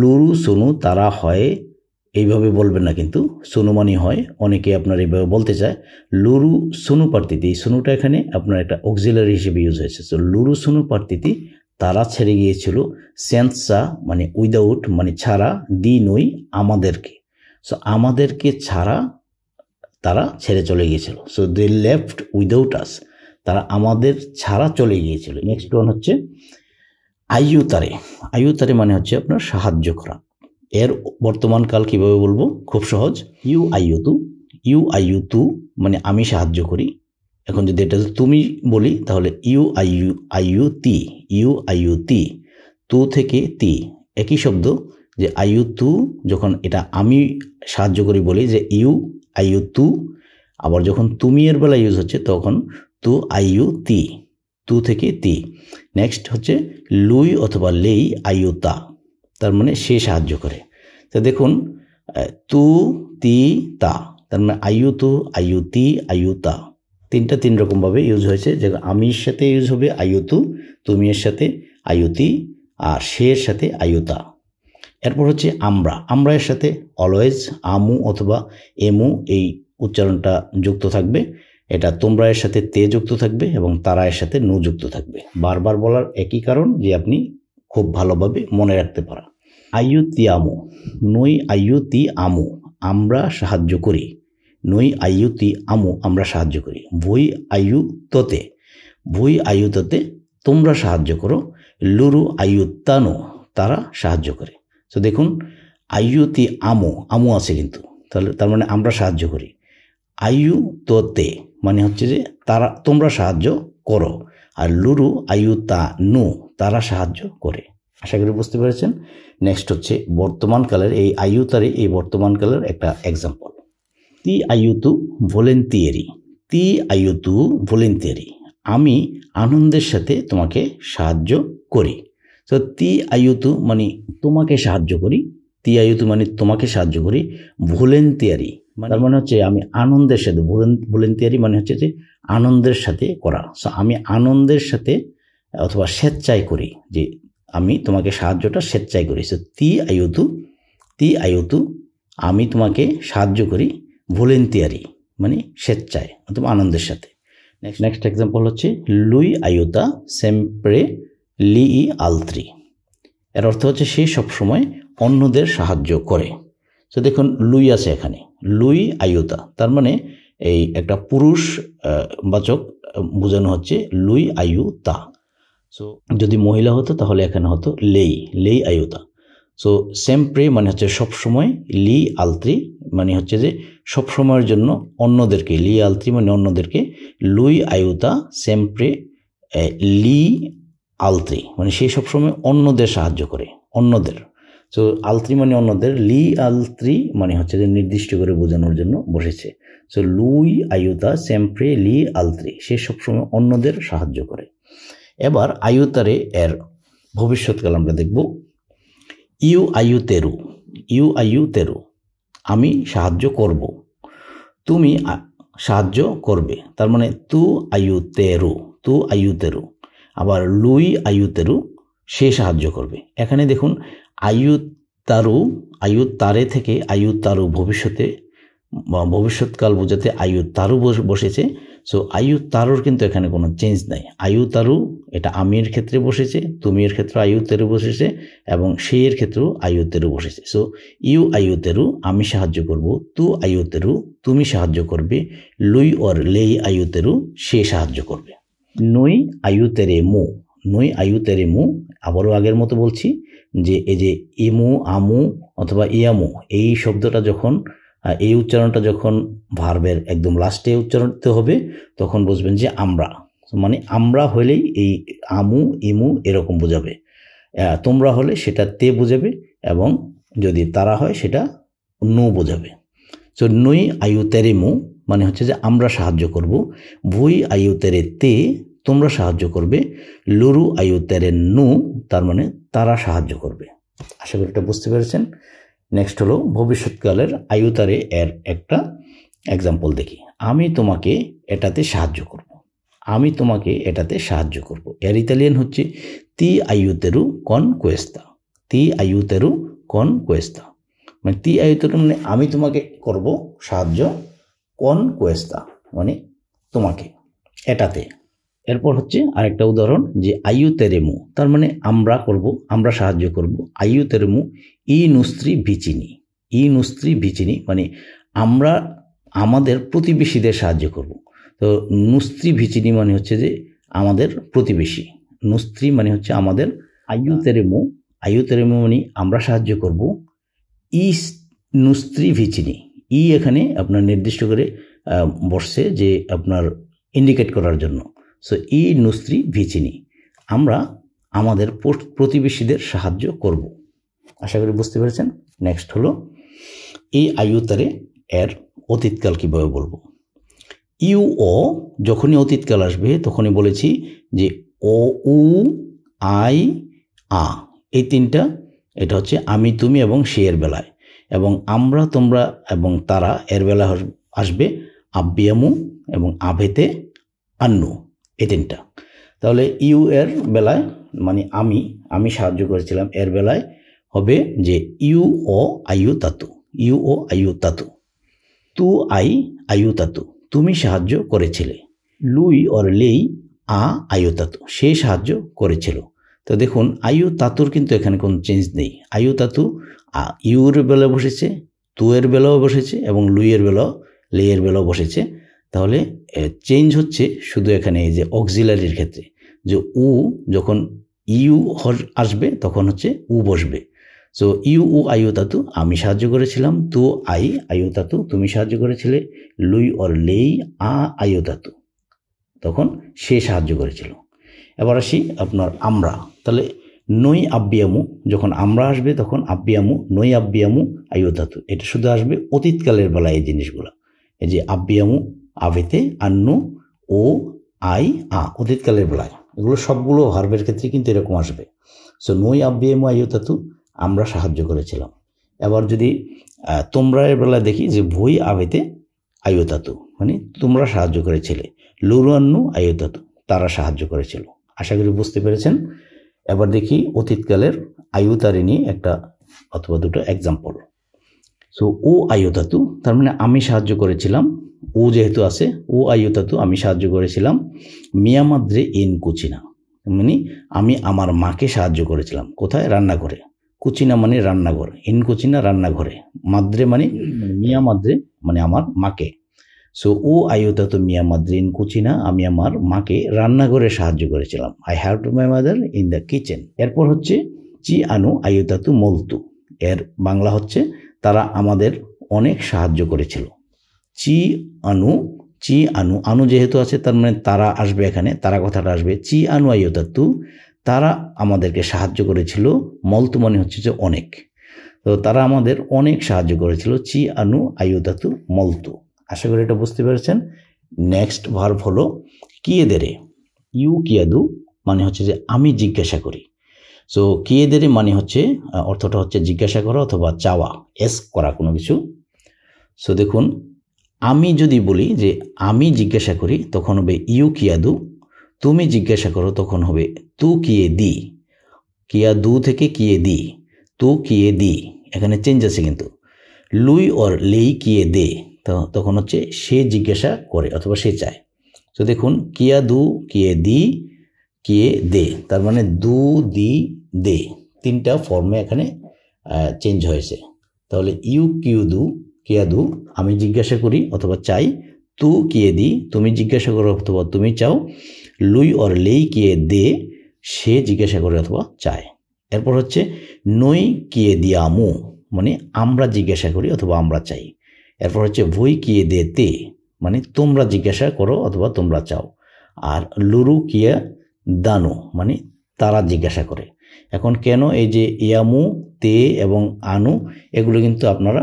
লুরু সোনু তারা হয় এইভাবে বলবেন না, কিন্তু সোনু মানে হয়, অনেকে আপনার এইভাবে বলতে চায় লুরু সোনু পার্তিতি। সোনুটা এখানে আপনার একটা অক্সিলারি হিসেবে ইউজ হয়েছে। সো লুরু সোনু পার্তিতি তারা ছেড়ে গিয়েছিল, সেন্সা মানে উইদাউট মানে ছাড়া, দি নই আমাদেরকে। সো আমাদেরকে ছাড়া তারা ছেড়ে চলে গিয়েছিল। সো দে লেফট উইদাউট আস, তারা আমাদের ছাড়া চলে গিয়েছিল। নেক্সট ওয়ান হচ্ছে আইয়ুতারে। আইয়ুতারে মানে হচ্ছে আপনার সাহায্য করা। এর বর্তমান কাল কিভাবে বলবো, খুব সহজ, ইউ আইয়ুতু, ইউ আইয়ুতু মানে আমি সাহায্য করি। এখন যদি এটা তুমি বলি তাহলে ইউ আইয়ুতি, ইউ আইয়ুতি, তু থেকে তি একই শব্দ, যে আইয়ুতু যখন এটা আমি সাহায্য করি বলি যে ইউ আইয়ুতু, আবার যখন তুমি এর বেলা ইউজ হচ্ছে তখন তু আইয়ুতি, তু থেকে তি। নেক্সট হচ্ছে লুই অথবা লেই আইয়ুতা, তার মানে সে সাহায্য করে। তো দেখুন তু তি তা, তার মানে আইয়ুতু, আইয়ুতি, আইয়ুতা, তিনটা তিন রকমভাবে ইউজ হয়েছে। যে আমির সাথে ইউজ হবে আইয়ুতু, তুমি এর সাথে আইয়ুতি, আর সে এর সাথে আইয়ুতা। এরপর হচ্ছে আমরা, আমরা এর সাথে অলওয়েজ আমু অথবা এমু এই উচ্চারণটা যুক্ত থাকবে। এটা তোমরা এর সাথে তে যুক্ত থাকবে এবং তারা এর সাথে নু যুক্ত থাকবে। বারবার বলার একই কারণ যে আপনি খুব ভালোভাবে মনে রাখতে পারা। আইয়ুতি আমু, নই আইয়ুতি আমু আমরা সাহায্য করি, নই আইয়ুতি আমু আমরা সাহায্য করি। ভুই আইয়ুততে, ভুই আইয়ুততে তোমরা সাহায্য করো। লুরু আইয়ুত্তানো তারা সাহায্য করে। তো দেখুন আইয়ুতি আমু, আমু আছে কিন্তু, তাহলে তার মানে আমরা সাহায্য করি। আইয়ুততে মানে হচ্ছে যে তারা তোমরা সাহায্য করো, আর লুরু আইয়ুতা নু তারা সাহায্য করে। আশা করি বুঝতে পেরেছেন। নেক্সট হচ্ছে বর্তমানকালের এই আইয়ুতারে, এই বর্তমানকালের একটা এক্সাম্পল। তি আইয়ুতু ভলেন্টিয়ারি, তি আইয়ুতু ভলেন্টিয়ারি আমি আনন্দের সাথে তোমাকে সাহায্য করি। তো তি আইয়ুতু মানে তোমাকে সাহায্য করি, তি আইয়ুতু মানে তোমাকে সাহায্য করি। ভলেন্টিয়ারি তার মানে হচ্ছে আমি আনন্দের সাথে, ভলেন্টিয়ারি মানে হচ্ছে যে আনন্দের সাথে করা। সো আমি আনন্দের সাথে অথবা স্বেচ্ছায় করি, যে আমি তোমাকে সাহায্যটা স্বেচ্ছায় করি। সো তি আয়ুতু আমি তোমাকে সাহায্য করি ভলেন্টিয়ারি মানে স্বেচ্ছায় অথবা আনন্দের সাথে। নেক্সট এক্সাম্পল হচ্ছে লুই আয়ুতা সেম্প্রে লিই আলত্রি। এর অর্থ হচ্ছে সে সবসময় অন্যদের সাহায্য করে। তো দেখুন লুই আছে এখানে, লুই আয়ুতা, তার মানে এই একটা পুরুষ বাচক বোঝানো হচ্ছে লুই আয়ুতা। সো যদি মহিলা হতো তাহলে এখানে হতো লেই আয়ুতা। সো সেম্প্রে মানে হচ্ছে সবসময়, লি আলত্রি মানে হচ্ছে যে সবসময়ের জন্য অন্যদেরকে, লি আলত্রি মানে অন্যদেরকে, লুই আয়ুতা সেম্প্রে লি আলত্রি মানে সে সবসময় অন্যদের সাহায্য করে, অন্যদের। সো আলত্রি মানে অন্যদের, লি আলত্রি মানে হচ্ছে যে নির্দিষ্ট করে বোঝানোর জন্য বসেছে। সো লুই আয়ুতা সেম্প্রে লি আলত্রি সে সবসময় অন্যদের সাহায্য করে। এবার আয়ুতারে এর ভবিষ্যৎকাল আমরা দেখব। ইউ আয়ুতেরু আমি সাহায্য করব, তুমি সাহায্য করবে, তার মানে তু আয়ুতেরু। আবার লুই আয়ুতেরু সে সাহায্য করবে। এখানে দেখুন আয়ুতারে থেকে আয়ুতারু ভবিষ্যৎকাল বোঝাতে আয়ুতারু বসেছে। সো আয়ুতারুর কিন্তু এখানে কোনো চেঞ্জ নাই। আয়ুতারু এটা আমির ক্ষেত্রে বসেছে, তুমি এর ক্ষেত্রে আয়ুতেরু বসেছে এবং সে এর ক্ষেত্রেও আয়ুতেরু বসেছে। সো ইউ আয়ুতেরু আমি সাহায্য করব, তু আয়ুতেরু তুমি সাহায্য করবে, লুই অর লেই আয়ুতেরু সে সাহায্য করবে। নই আয়ুতেরে মু আবারও আগের মতো বলছি যে এই যে ইমু আমু অথবা ইয়ামু এই শব্দটা যখন এই উচ্চারণটা যখন ভার্বের একদম লাস্টে উচ্চারিত হবে তখন বুঝবেন যে আমরা, মানে আমরা হলেই এই আমু ইমু এরকম বোঝাবে, তোমরা হলে সেটা তে বোঝাবে এবং যদি তারা হয় সেটা নু বোঝাবে। সো নই আয়ুতেরে মু মানে হচ্ছে যে আমরা সাহায্য করব, ভুই আয়ুতেরে তে তোমরা সাহায্য করবে, লুরু আয়ুতেরে নু তার মানে তারা সাহায্য করবে। আশা করি এটা বুঝতে পেরেছেন। নেক্সট হলো ভবিষ্যৎকালের আয়ুতারে এর একটা এক্সাম্পল দেখি। আমি তোমাকে এটাতে সাহায্য করব, এর ইতালিয়ান হচ্ছে তি আয়ুতেরু কন কোয়েস্তা। মানে তি আয়ুতেরু মানে আমি তোমাকে করব সাহায্য, কন কোয়েস্তা মানে তোমাকে এটাতে। এরপর হচ্ছে আরেকটা উদাহরণ যে আয়ুতেরেমু তার মানে আমরা সাহায্য করব, আয়ুতেরেমু ই নুস্ত্রি ভিচিনি মানে আমরা আমাদের প্রতিবেশীদের সাহায্য করব। তো নুস্ত্রি ভিচিনি মানে হচ্ছে যে আমাদের প্রতিবেশী, নুস্ত্রি মানে হচ্ছে আমাদের, আয়ুতেরেমু মানে আমরা সাহায্য করব, ই নুস্ত্রি ভিচিনি ই এখানে আপনার নির্দিষ্ট করে বসছে যে আপনার ইন্ডিকেট করার জন্য। সো ই নুস্ত্রি ভিচিনি আমরা আমাদের প্রতিবেশীদের সাহায্য করব। আশা করি বুঝতে পেরেছেন। নেক্সট হলো এই আয়ুতারে এর অতীতকাল কিভাবে বলবো। ইউ ও যখনই অতীতকাল আসবে তখনই বলেছি যে ও উ আই আ এই তিনটা, এটা হচ্ছে আমি তুমি এবং সে এর বেলায়, এবং আমরা তোমরা এবং তারা এর বেলায় আসবে আব্বিয়ামু এবং আভেতে আন্নু এই তিনটা। তাহলে ইউ এর বেলায় মানে আমি সাহায্য করেছিলাম, এর বেলায় হবে যে ইউ ও আয়ু তাতু, তু আয়ু তাতু তুমি সাহায্য করেছিলে, লুই অর লেই আয়ু তাতু সে সাহায্য করেছিল। তো দেখুন আয়ু তাতুর কিন্তু এখানে কোনো চেঞ্জ নেই। আয়ু তাতু ইউর বেলায় বসেছে, তু এর বেলাও বসেছে এবং লুই এর বেলাও লে এর বেলাও বসেছে। তাহলে চেঞ্জ হচ্ছে শুধু এখানে এই যে অক্সিলারির ক্ষেত্রে, যে উ যখন ইউ আসবে তখন হচ্ছে উ বসবে। সো ইউ উ আয়ু তাতু আমি সাহায্য করেছিলাম, তু আয়ু তাতু তুমি সাহায্য করেছিলে, লুই অর লেই আয়ু তাতু তখন সে সাহায্য করেছিল। এবার আসি আপনার আমরা, তাহলে নই আব্বিয়ামু যখন আমরা আসবে তখন আব্বিয়ামু নই আব্বিয়ামু আয়ু তাতু এটা শুধু আসবে অতীতকালের বেলায় এই জিনিসগুলো, এই যে আব্বিয়ামু আভেতে আন্নু ও অতীতকালের বেলায় এগুলো সবগুলো ভার্বের ক্ষেত্রে কিন্তু এরকম আসবে। সো নই আব্বিয়ামু আয়ু তাতু আমরা সাহায্য করেছিলাম। এবার যদি তোমরা এর বেলায় দেখি যে ভুই আভেতে আয়ু তাতু মানে তোমরা সাহায্য করেছিলে, লুরু আন্নু আয়ু তাতু তারা সাহায্য করেছিল। আশা করি বুঝতে পেরেছেন। এবার দেখি অতীতকালের আইউতারিনি একটা অথবা দুটো এক্সাম্পল। সো ও আইউতাতু তার মানে আমি সাহায্য করেছিলাম, ও যেহেতু আছে ও আইউতাতু আমি সাহায্য করেছিলাম, মিয়া মাদ্রে ইন কুচিনা মানে আমি আমার মাকে সাহায্য করেছিলাম কোথায়, রান্নাঘরে। কুচিনা মানে রান্নাঘর, ইন কুচিনা রান্নাঘরে, মাদ্রে মানে মিয়া মাদ্রে মানে আমার মাকে। সো ও আইউতাতু মিয়া মাদ্রে ইন কুচিনা আমি আমার মাকে রান্নাঘরে সাহায্য করেছিলাম। I helped my mother in the kitchen. এরপর হচ্ছে চি আনু আইউতাতু মলতু, এর বাংলা হচ্ছে তারা আমাদের অনেক সাহায্য করেছিল। চি আনু, চি আনু, আনু যেহেতু আছে তার মানে তারা আসবে এখানে, তারা কথাটা আসবে। চি আনু আইউতাতু তারা আমাদেরকে সাহায্য করেছিল, মলতু মানে হচ্ছে যে অনেক, তো তারা আমাদের অনেক সাহায্য করেছিল। চি আনু আইউতাতু মলতু। আশা করি এটা বুঝতে পেরেছেন। নেক্সট ভার্ব হলো কিয়েদেরে। ইউ কিয়াদু মানে হচ্ছে যে আমি জিজ্ঞাসা করি। সো কিয়েদেরে মানে হচ্ছে অর্থটা হচ্ছে জিজ্ঞাসা করা অথবা চাওয়া, এস্ক করা কোনো কিছু। সো দেখুন, আমি যদি বলি যে আমি জিজ্ঞাসা করি তখন হবে ইউ কিয়াদু, তুমি জিজ্ঞাসা করো তখন হবে তু কিয়ে দি। কিয়াদু থেকে কিয়ে দি, তু কিয়ে দি, এখানে চেঞ্জ আছে কিন্তু। লুই অর লেই কিয়ে দে, তো তখন হচ্ছে সে জিজ্ঞাসা করে অথবা সে চায়। তো দেখুন কিয়াদু কিয়ে দি কিয়ে দে, তার মানে দু দি দে, তিনটা ফর্মে এখানে চেঞ্জ হয়েছে। তাহলে ইউ কিউদু কিয়াদু আমি জিজ্ঞাসা করি অথবা চাই, তু কিয়ে দি তুমি জিজ্ঞাসা করো অথবা তুমি চাও, লুই অর লেই কিয়ে দে সে জিজ্ঞাসা করে অথবা চায়। এরপর হচ্ছে নই কিয়ে দিয়ামু মানে আমরা জিজ্ঞাসা করি অথবা আমরা চাই। এরপর হচ্ছে ভুই কিয়ে দে তে মানে তোমরা জিজ্ঞাসা করো অথবা তোমরা চাও। আর লুরু কিয়া দানু মানে তারা জিজ্ঞাসা করে। এখন কেন এই যে ইয়ামু, তে এবং আনু এগুলো কিন্তু আপনারা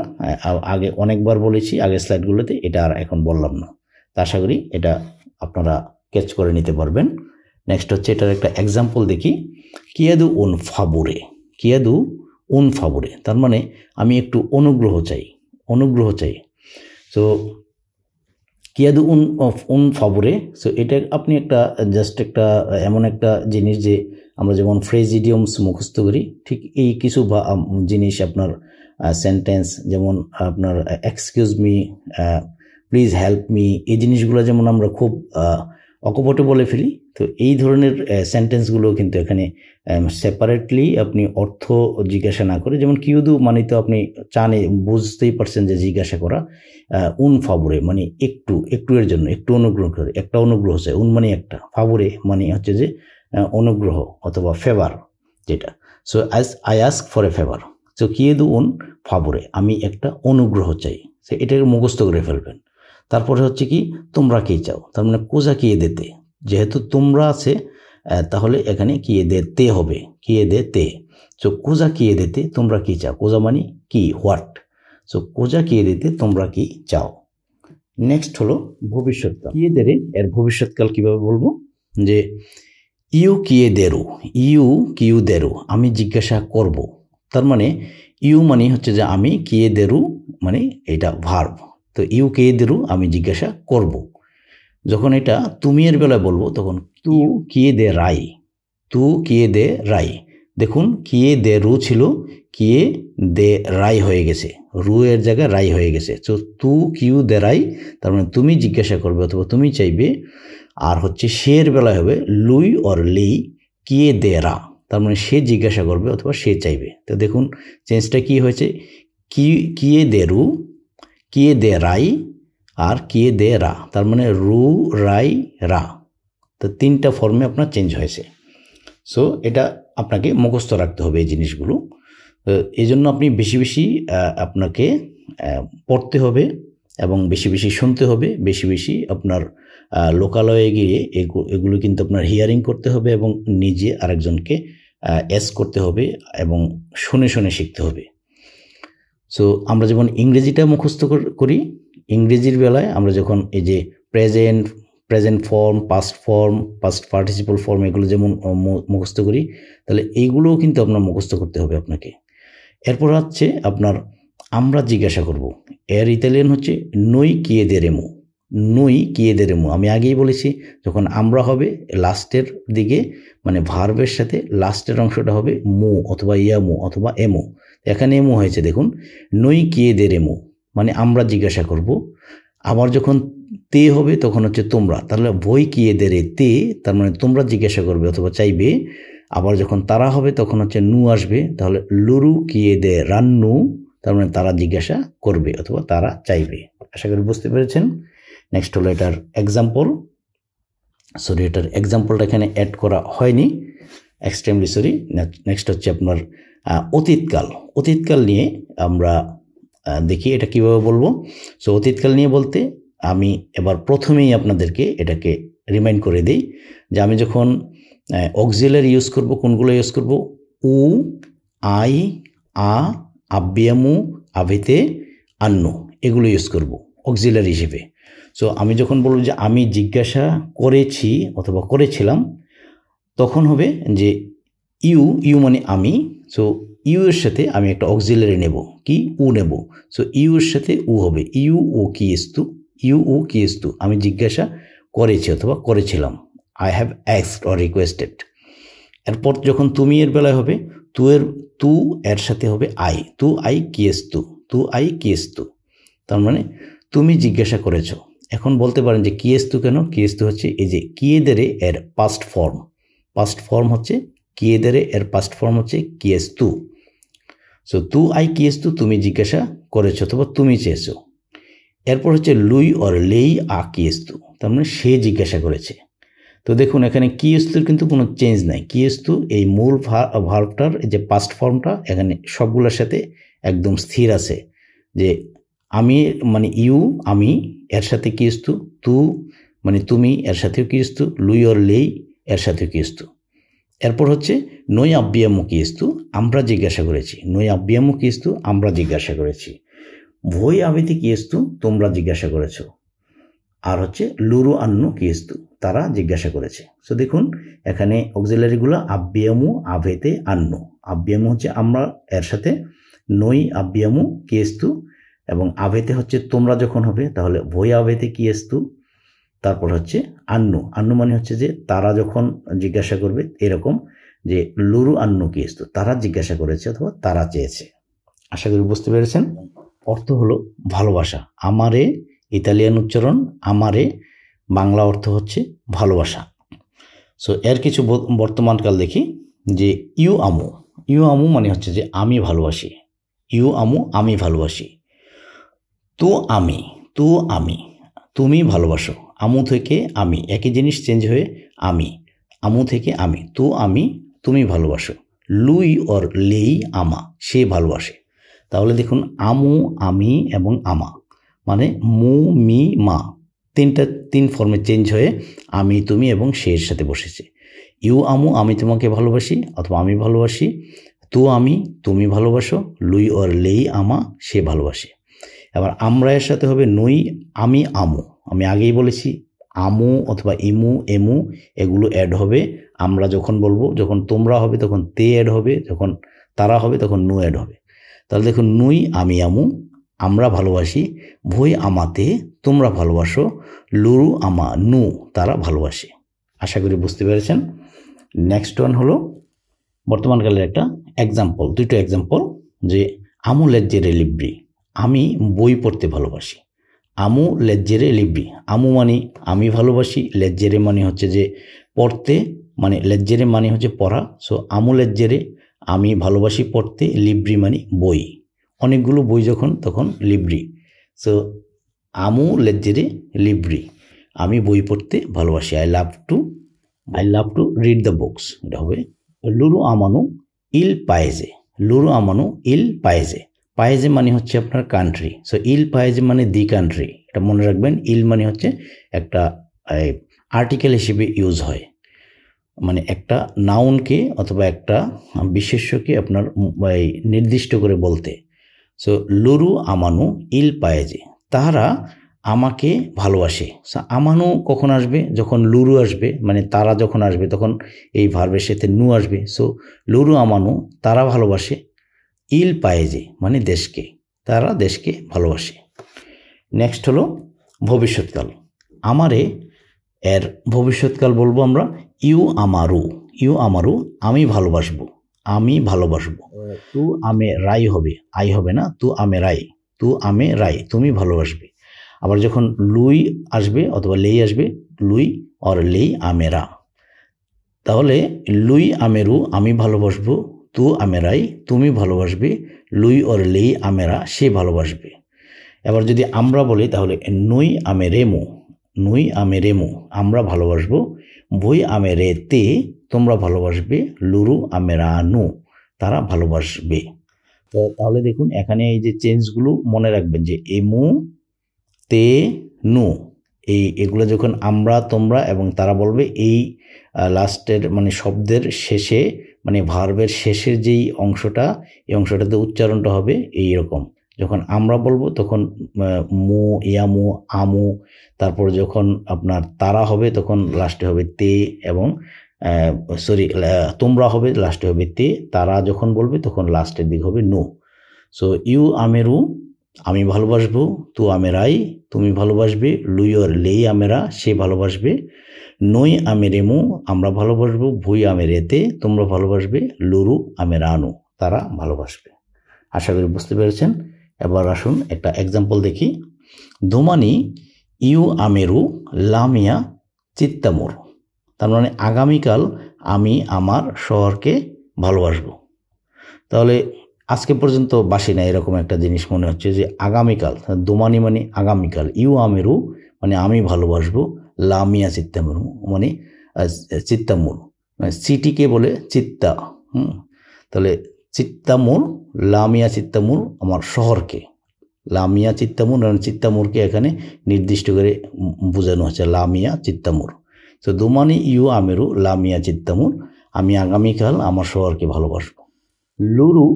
আগে অনেকবার বলেছি আগের স্লাইডগুলোতে, এটা আর এখন বললাম না। তা আশা করি এটা আপনারা ক্যাচ করে নিতে পারবেন। নেক্সট হচ্ছে এটার একটা এক্সাম্পল দেখি। কিয়াদু উন ফাবুরে, কিয়াদু উন ফাবুরে তার মানে আমি একটু অনুগ্রহ চাই, অনুগ্রহ চাই। সো কিয়াদু উন ফাবুরে, সো এটা আপনি একটা জাস্ট একটা এমন একটা জিনিস যে আমরা যেমন ফ্রেজ ইডিয়মস মুখস্থ করি, ঠিক এই কিছু জিনিস আপনার সেন্টেন্স, যেমন আপনার excuse me, please help me, এই জিনিসগুলো যেমন আমরা খুব অকপটে বলে ফেলি, তো এই ধরনের সেন্টেন্সগুলো কিন্তু এখানে সেপারেটলি আপনি অর্থ জিজ্ঞাসা না করে, যেমন কিউদু মানে তো আপনি চানে বুঝতেই পারছেন যে জিজ্ঞাসা করা, উন ফাবুরে মানে একটু, একটু এর জন্য একটু অনুগ্রহ করে, একটা অনুগ্রহ চাই, উন মানে একটা, ফাবুরে মানে হচ্ছে যে অনুগ্রহ অথবা ফেভার যেটা। So I ask for a favour, so কিয়েদু উন ফাবুরে আমি একটা অনুগ্রহ চাই, সে এটাকে মুখস্থ করে ফেলবেন। তারপরে হচ্ছে কি তোমরা কি চাও, তার মানে কোজা কিয়ে দেতে, যেহেতু তোমরা আছে তাহলে এখানে কিয়ে দেতে হবে, কিয়ে দেতে। সো কোজা কিয়ে দিতে তোমরা কি চাও, কোজা মানে কি, হোয়াট। সো কোজা কিয়ে দিতে তোমরা কি চাও। নেক্সট হলো ভবিষ্যৎকাল। কিয়ে দেরে এর ভবিষ্যৎকাল কিভাবে বলবো, যে ইউ কিয়ে দেরু, ইউ কিউ দেরু আমি জিজ্ঞাসা করব, তার মানে ইউ মানে হচ্ছে যে আমি, কিয়ে দেরু মানে এটা ভার্ব, তো ইউ কিয়ে দেরু আমি জিজ্ঞাসা করব। যখন এটা তুমি এর বেলায় বলবো তখন তু কিয়ে দে রাই, তু কিয়ে দে রাই। দেখুন কিয়ে দে রু ছিল, কিয়ে দে রাই হয়ে গেছে, রু এর জায়গায় রাই হয়ে গেছে। তো তু কিউ দে রাই তার মানে তুমি জিজ্ঞাসা করবে অথবা তুমি চাইবে। আর হচ্ছে সে বেলায় হবে লুই অর লেই কিয়ে দে রা, তার মানে সে জিজ্ঞাসা করবে অথবা সে চাইবে। তো দেখুন চেঞ্জটা কি হয়েছে, কিয়ে দে রু, কিয়ে দে রাই আর কিয়ে দে রা, তার মানে রু রাই রা, তো তিনটা ফর্মে আপনার চেঞ্জ হয়েছে। সো এটা আপনাকে মুখস্থ রাখতে হবে এই জিনিসগুলো। এই জন্য আপনি বেশি বেশি আপনাকে পড়তে হবে এবং বেশি বেশি শুনতে হবে, বেশি বেশি আপনার লোকালয়ে গিয়ে এগুলো কিন্তু আপনার হিয়ারিং করতে হবে এবং নিজে আরেকজনকে এস করতে হবে এবং শুনে শুনে শিখতে হবে। সো আমরা যেমন ইংরেজিটা মুখস্থ করি, ইংরেজির বেলায় আমরা যখন এই যে present form, past form, past participle form এগুলো যেমন মুখস্থ করি, তাহলে এইগুলোও কিন্তু আপনার মুখস্থ করতে হবে আপনাকে। এরপর হচ্ছে আপনার আমরা জিজ্ঞাসা করব, এর ইতালিয়ান হচ্ছে নই কিয়ে দে রেমো, নুই কিয়েদেরেমু। আমি আগেই বলেছি যখন আমরা হবে লাস্টের দিকে মানে ভার্বের সাথে লাস্টের অংশটা হবে মু অথবা ইয়ামু অথবা এমু। এখানে এমু হয়েছে দেখুন, নুই কিয়েদেরেমু মানে আমরা জিজ্ঞাসা করব। আবার যখন তে হবে তখন হচ্ছে তোমরা, তাহলে ভই কিয়েদেরে তে তার মানে তোমরা জিজ্ঞাসা করবে অথবা চাইবে। আবার যখন তারা হবে তখন হচ্ছে নু আসবে, তাহলে লুরু কিয়েদে রান্নু তার মানে তারা জিজ্ঞাসা করবে অথবা তারা চাইবে। আশা করি বুঝতে পেরেছেন। নেক্সট হলো এটার এক্সাম্পল। সরি, এটার এক্সাম্পলটা এখানে অ্যাড করা হয়নি, এক্সট্রিমলি সরি। নেক্সট হচ্ছে আপনার অতীতকাল। অতীতকাল নিয়ে আমরা দেখি এটা কিভাবে বলবো। সো অতীতকাল নিয়ে বলতে আমি এবার প্রথমেই আপনাদেরকে এটাকে রিমাইন্ড করে দিই যে আমি যখন অক্সিলারি ইউজ করব, কোনগুলো ইউজ করব? উ, আই, আ, আব্বিয়ামু, আভিতে, আন্নু এগুলো ইউজ করব অক্সিলারি হিসেবে। সো আমি যখন বলব যে আমি জিজ্ঞাসা করেছি অথবা করেছিলাম, তখন হবে যে ইউ মানে আমি। সো ইউ এর সাথে আমি একটা অক্সিলারি নেব, কি? উ নেব। সো ইউ এর সাথে উ হবে ইউ ও কিয়েস্তু। ইউ ও কিয়েস্তু আমি জিজ্ঞাসা করেছি অথবা করেছিলাম। I have asked or requested. এরপর যখন তুমি এর বেলায় হবে তু এর সাথে হবে আই, তু আই কিয়েস্তু, তু আই কিয়েস্তু তার মানে তুমি জিজ্ঞাসা করেছো। এখন বলতে পারেন যে কিয়েস্তু কেন? কিয়েস্তু হচ্ছে এই যে কিয়েদেরে এর পাস্ট ফর্ম। পাস্ট ফর্ম হচ্ছে কিয়েদেরে এর পাস্ট ফর্ম হচ্ছে কিয়েস্তু। সো তু আই কিয়েস্তু তুমি জিজ্ঞাসা করেছো অথবা তুমি চেয়েছো। এরপর হচ্ছে লুই অর লেই আ কিয়েস্তু তার মানে সে জিজ্ঞাসা করেছে। তো দেখুন এখানে কিয়েস্তুর কিন্তু কোনো চেঞ্জ নাই। কিয়েস্তু এই মূল ভার্বটার যে পাস্ট ফর্মটা এখানে সবগুলোর সাথে একদম স্থির আছে, যে আমি মানে ইউ আমি এর সাথে কিয়েস্তু, তু মানে তুমি এর সাথেও কিয়েস্তু, লুই অর লেই এর সাথেও কিয়েস্তু। এরপর হচ্ছে নই আব্বিয়ামু কিয়েস্তু আমরা জিজ্ঞাসা করেছি, নই আব্বিয়ামু কিয়েস্তু আমরা জিজ্ঞাসা করেছি। ভই আভিতে কিয়েস্তু তোমরা জিজ্ঞাসা করেছো। আর হচ্ছে লুরু আন্নু কিয়েস্তু তারা জিজ্ঞাসা করেছে। সো দেখুন এখানে অক্সিলারিগুলো আব্বিয়ামু, আভেতে, আন্নু। আব্বিয়ামু হচ্ছে আমরা এর সাথে নই আব্বিয়ামু কিয়েস্তু, এবং আভেতে হচ্ছে তোমরা যখন হবে তাহলে ভই আভেতে কিয়েস্তু। তারপর হচ্ছে আন্নু, আন্নু মানে হচ্ছে যে তারা যখন জিজ্ঞাসা করবে, এরকম যে লুরু আন্নু কিয়েস্তু তারা জিজ্ঞাসা করেছে অথবা তারা চেয়েছে। আশা করি বুঝতে পেরেছেন। অর্থ হলো ভালোবাসা। আমারে ইতালিয়ান উচ্চারণ, আমারে বাংলা অর্থ হচ্ছে ভালোবাসা। সো এর কিছু বর্তমানকাল দেখি যে ইউ আমু। ইউ আমু মানে হচ্ছে যে আমি ভালোবাসি। ইউ আমু আমি ভালোবাসি। তু আমি, তু আমি তুমি ভালোবাসো। আমু থেকে আমি, একই জিনিস চেঞ্জ হয়ে আমি, আমু থেকে আমি, তু আমি তুমি ভালোবাসো। লুই অর লেই আমা সে ভালোবাসে। তাহলে দেখুন আমু আমি এবং আমা মানে মু মি মা তিন ফর্মে চেঞ্জ হয়ে আমি তুমি এবং সে এর সাথে বসেছে। ইউ আমু আমি তোমাকে ভালোবাসি অথবা আমি ভালোবাসি। তু আমি তুমি ভালোবাসো। লুই অর লেই আমা সে ভালোবাসে। এবার আমরা এর সাথে হবে নই আমি আমু। আমি আগেই বলেছি আমু অথবা ইমু এমু এগুলো অ্যাড হবে আমরা যখন বলবো। যখন তোমরা হবে তখন তে অ্যাড হবে, যখন তারা হবে তখন নু অ্যাড হবে। তাহলে দেখুন নুই আমি আমু আমরা ভালোবাসি, ভই আমাতে তোমরা ভালোবাসো, লুরু আমা নু তারা ভালোবাসে। আশা করি বুঝতে পেরেছেন। নেক্সট ওয়ান হলো বর্তমানকালের একটা এক্সাম্পল, দুটো এক্সাম্পল, যে আমু লেজ্জেরে লিব্রি আমি বই পড়তে ভালোবাসি। আমু লেজ্জেরে লিব্রি, আমু মানে আমি ভালোবাসি, লেজ্জেরে মানে হচ্ছে যে পড়তে, মানে লেজ্জেরে মানে হচ্ছে পড়া। সো আমু লেজ্জেরে আমি ভালোবাসি পড়তে, লিব্রি মানে বই, অনেকগুলো বই যখন তখন লিব্রি। সো আমু লেজ্জেরে লিব্রি আমি বই পড়তে ভালোবাসি। I love to read the books. এটা হবে লুরু আমানু ইল পায়েজে। লুরু আমানু ইল পায়েজে। পায়েজে মানে হচ্ছে আপনার কান্ট্রি। সো ইল পায়েজে মানে দি কান্ট্রি, এটা মনে রাখবেন। ইল মানে হচ্ছে একটা আর্টিকেল হিসেবে ইউজ হয়, মানে একটা নাউনকে অথবা একটা বিশেষ্যকে আপনার নির্দিষ্ট করে বলতে। সো লুরু আমানু ইল পায়েজে তারা আমাকে ভালোবাসে। সো আমানু কখন আসবে? যখন লুরু আসবে, মানে তারা যখন আসবে তখন এই ভার্বের সাথে নু আসবে। সো লুরু আমানু তারা ভালোবাসে, ইল পায়েজে মানে দেশকে, তারা দেশকে ভালোবাসে। নেক্সট হলো ভবিষ্যৎকাল। আমারে এর ভবিষ্যৎকাল বলবো আমরা ইউ আমারু। ইউ আমারু আমি ভালোবাসবো, আমি ভালোবাসবো। তু আমে রাই হবে, আই হবে না, তু আমে রাই, তু আমে রাই তুমি ভালোবাসবে। আবার যখন লুই আসবে অথবা লেই আসবে, লুই অর লেই আমেরা, তাহলে লুই আমেরু আমি ভালোবাসবো, তু আমেরাই তুমি ভালোবাসবে, লুই অর লেই আমেরা সে ভালোবাসবে। এবার যদি আমরা বলি তাহলে নুই আমেরেমু, নুই আমেরেমু আমরা ভালোবাসবো, ভুই আমেরে তে তোমরা ভালোবাসবে, লুরু আমেরানু তারা ভালোবাসবে। তো তাহলে দেখুন এখানে এই যে চেঞ্জগুলো মনে রাখবেন যে এমু, তে, নু, এগুলো যখন আমরা তোমরা এবং তারা বলবে, এই লাস্টের মানে শব্দের শেষে মানে ভার্বের শেষের যেই অংশটা, এই অংশটাতে উচ্চারণটা হবে এইরকম। যখন আমরা বলবো তখন মু, ইয়ামু, আমু, তারপর যখন আপনার তারা হবে তখন লাস্টে হবে তে, এবং তোমরা হবে লাস্টে হবে তে, তারা যখন বলবে তখন লাস্টের দিক হবে নু। সো ইউ আমেরু আমি ভালোবাসবো, তু আমেরাই তুমি ভালোবাসবে, লুই অর লেই আমেরা সে ভালোবাসবে, নই আমেরেমু আমরা ভালোবাসবো, ভুই আমেরেতে তোমরা ভালোবাসবে, লুরু আমেরানু তারা ভালোবাসবে। আশা করি বুঝতে পেরেছেন। এবার আসুন একটা এক্সাম্পল দেখি। দোমানি ইউ আমেরু লামিয়া চিত্তামুর, তার মানে আগামীকাল আমি আমার শহরকে ভালোবাসবো। তাহলে আজকে পর্যন্ত বাসি না এরকম একটা জিনিস মনে হচ্ছে যে আগামীকাল, দোমানি মানে আগামীকাল, ইউ আমেরু মানে আমি ভালোবাসবো, লামিয়া চিত্তামুর মানে চিত্তামুর, সিটিকে বলে চিত্তা। তাহলে চিত্তামুর, লামিয়া চিত্তামুর আমার শহরকে, লামিয়া চিত্তামুর, চিত্তামুরকে এখানে নির্দিষ্ট করে বোঝানো হচ্ছে লামিয়া চিত্তামুর। তো দোমানি ইউ আমেরু লামিয়া চিত্তামুর আমি আগামীকাল আমার শহরকে ভালোবাসবো। লুরু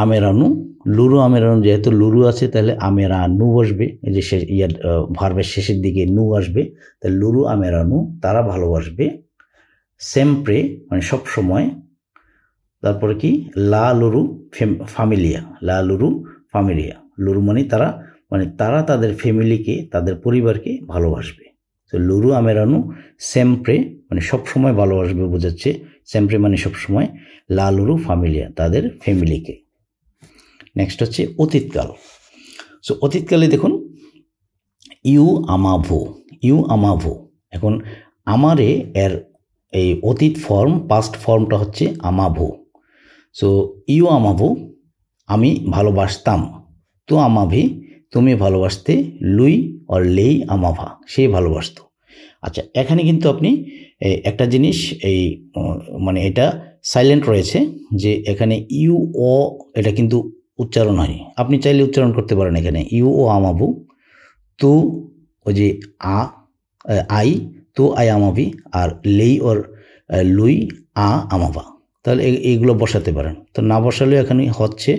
আমেরানু, লুরু আমেরানু যেহেতু লুরু আছে তাহলে আমেরানু বসবে, এই যে ভার্বের শেষের দিকে নু আসবে, তাহলে লুরু আমেরানু তারা ভালোবাসবে। সেমপ্রে মানে সব সময়, তারপরে কি লা লুরু ফ্যামিলিয়া, লা লুরু ফ্যামিলিয়া, লুরু মানে তারা তাদের ফ্যামিলিকে তাদের পরিবারকে ভালোবাসবে। তো লুরু আমেরানু সেমপ্রে মানে সবসময় ভালোবাসবে বোঝাচ্ছে, সেমপ্রে মানে সবসময়, লা লুরু ফ্যামিলিয়া তাদের ফ্যামিলিকে। নেক্সট হচ্ছে অতীতকাল। সো অতীতকালে দেখুন ইউ আমাভো, ইউ আমাভো, এখন আমারে এর এই অতীত ফর্ম পাস্ট ফর্মটা হচ্ছে আমাভো। সো ইউ আমাভো আমি ভালোবাসতাম, তো আমাভি তুমি ভালোবাসতে, লুই অর লেই আমাভা সে ভালোবাসত। আচ্ছা এখানে কিন্তু আপনি একটা জিনিস এই মানে এটা সাইলেন্ট রয়েছে যে এখানে ইউ ও এটা কিন্তু উচ্চারণ হয়, আপনি চাইলে উচ্চারণ করতে পারেন এখানে ইউ ও আমাভু, তু ওই যে আই, তো আই আমাভি, আর লেই ওর লুই আমাভা, তাহলে এইগুলো বসাতে পারেন। তো না বসালেও এখানে হচ্ছে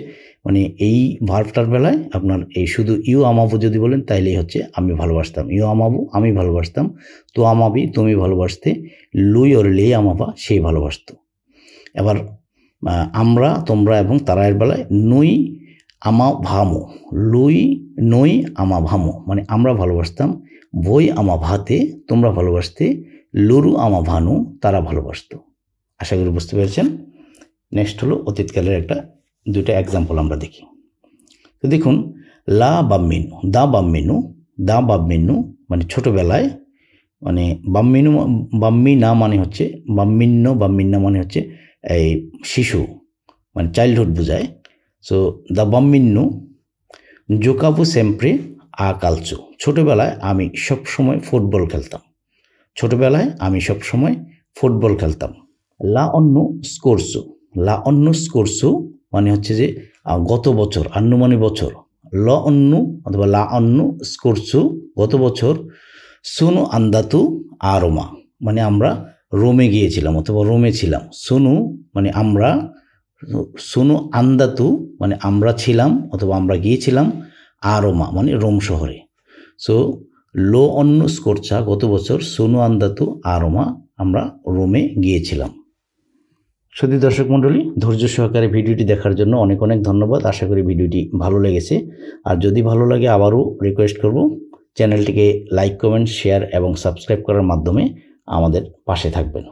মানে এই ভার্বটার বেলায় আপনার এই শুধু ইউ আমাভু যদি বলেন তাইলেই হচ্ছে আমি ভালোবাসতাম, ইউ আমাভু আমি ভালোবাসতাম, তো আমাভি তুমি ভালোবাসতে, লুই ওর লেই আমাভা সে ভালোবাসত। এবার আমরা তোমরা এবং তারায়ের বেলায় নুই আমা ভামো, লুই নই আমা ভামো মানে আমরা ভালোবাসতাম, ভই আমা ভাতে তোমরা ভালোবাসতে, লুরু আমা ভানু তারা ভালোবাসত। আশা করি বুঝতে পেরেছেন। নেক্সট হলো অতীতকালের দুইটা এক্সাম্পল আমরা দেখি। তো দেখুন লা বাম্মিনু, দা বাম্মিনু, দা বাম্মিনু মানে ছোটোবেলায়, মানে বাম্মিনু বাম্মিনা মানে হচ্ছে বাম্মিন্না মানে হচ্ছে এই শিশু মানে চাইল্ডহুড বোঝায়। সো দা বাম্মিন্নু জোকাবু সেম্প্রে আ কালচু, ছোটোবেলায় আমি সবসময় ফুটবল খেলতাম, ছোটোবেলায় আমি সবসময় ফুটবল খেলতাম। লা অন্নু স্কোরসু, লা অন্নু স্কোরসু মানে হচ্ছে যে গত বছর, আন্নু মানে বছর, ল অন্নু অথবা লা অন্নু স্কোরসু গত বছর, সুনু আন্দাতু আরোমা মানে আমরা রোমে গিয়েছিলাম অথবা রোমে ছিলাম, সুনু মানে আমরা, সুনু আন্দাতু মানে আমরা ছিলাম অথবা আমরা গিয়েছিলাম, আরোমা মানে রোম শহরে। সো লো অন্য স্কোরচা গত বছর, সুনু আন্দাতু আরোমা আমরা রোমে গিয়েছিলাম। সুধী দর্শক মণ্ডলী, ধৈর্য সহকারে ভিডিওটি দেখার জন্য অনেক অনেক ধন্যবাদ। আশা করি ভিডিওটি ভালো লেগেছে, আর যদি ভালো লাগে আবারও রিকোয়েস্ট করব চ্যানেলটিকে লাইক, কমেন্ট, শেয়ার এবং সাবস্ক্রাইব করার মাধ্যমে আমাদের পাশে থাকবেন।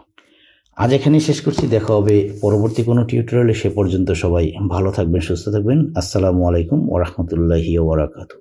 আজ এখানেই শেষ করছি। দেখা হবে পরবর্তী কোনো টিউটোরিয়ালে। সে পর্যন্ত সবাই ভালো থাকবেন, সুস্থ থাকবেন। আসসালামু আলাইকুম ওয়া রাহমাতুল্লাহি ওয়া বারাকাতুহু।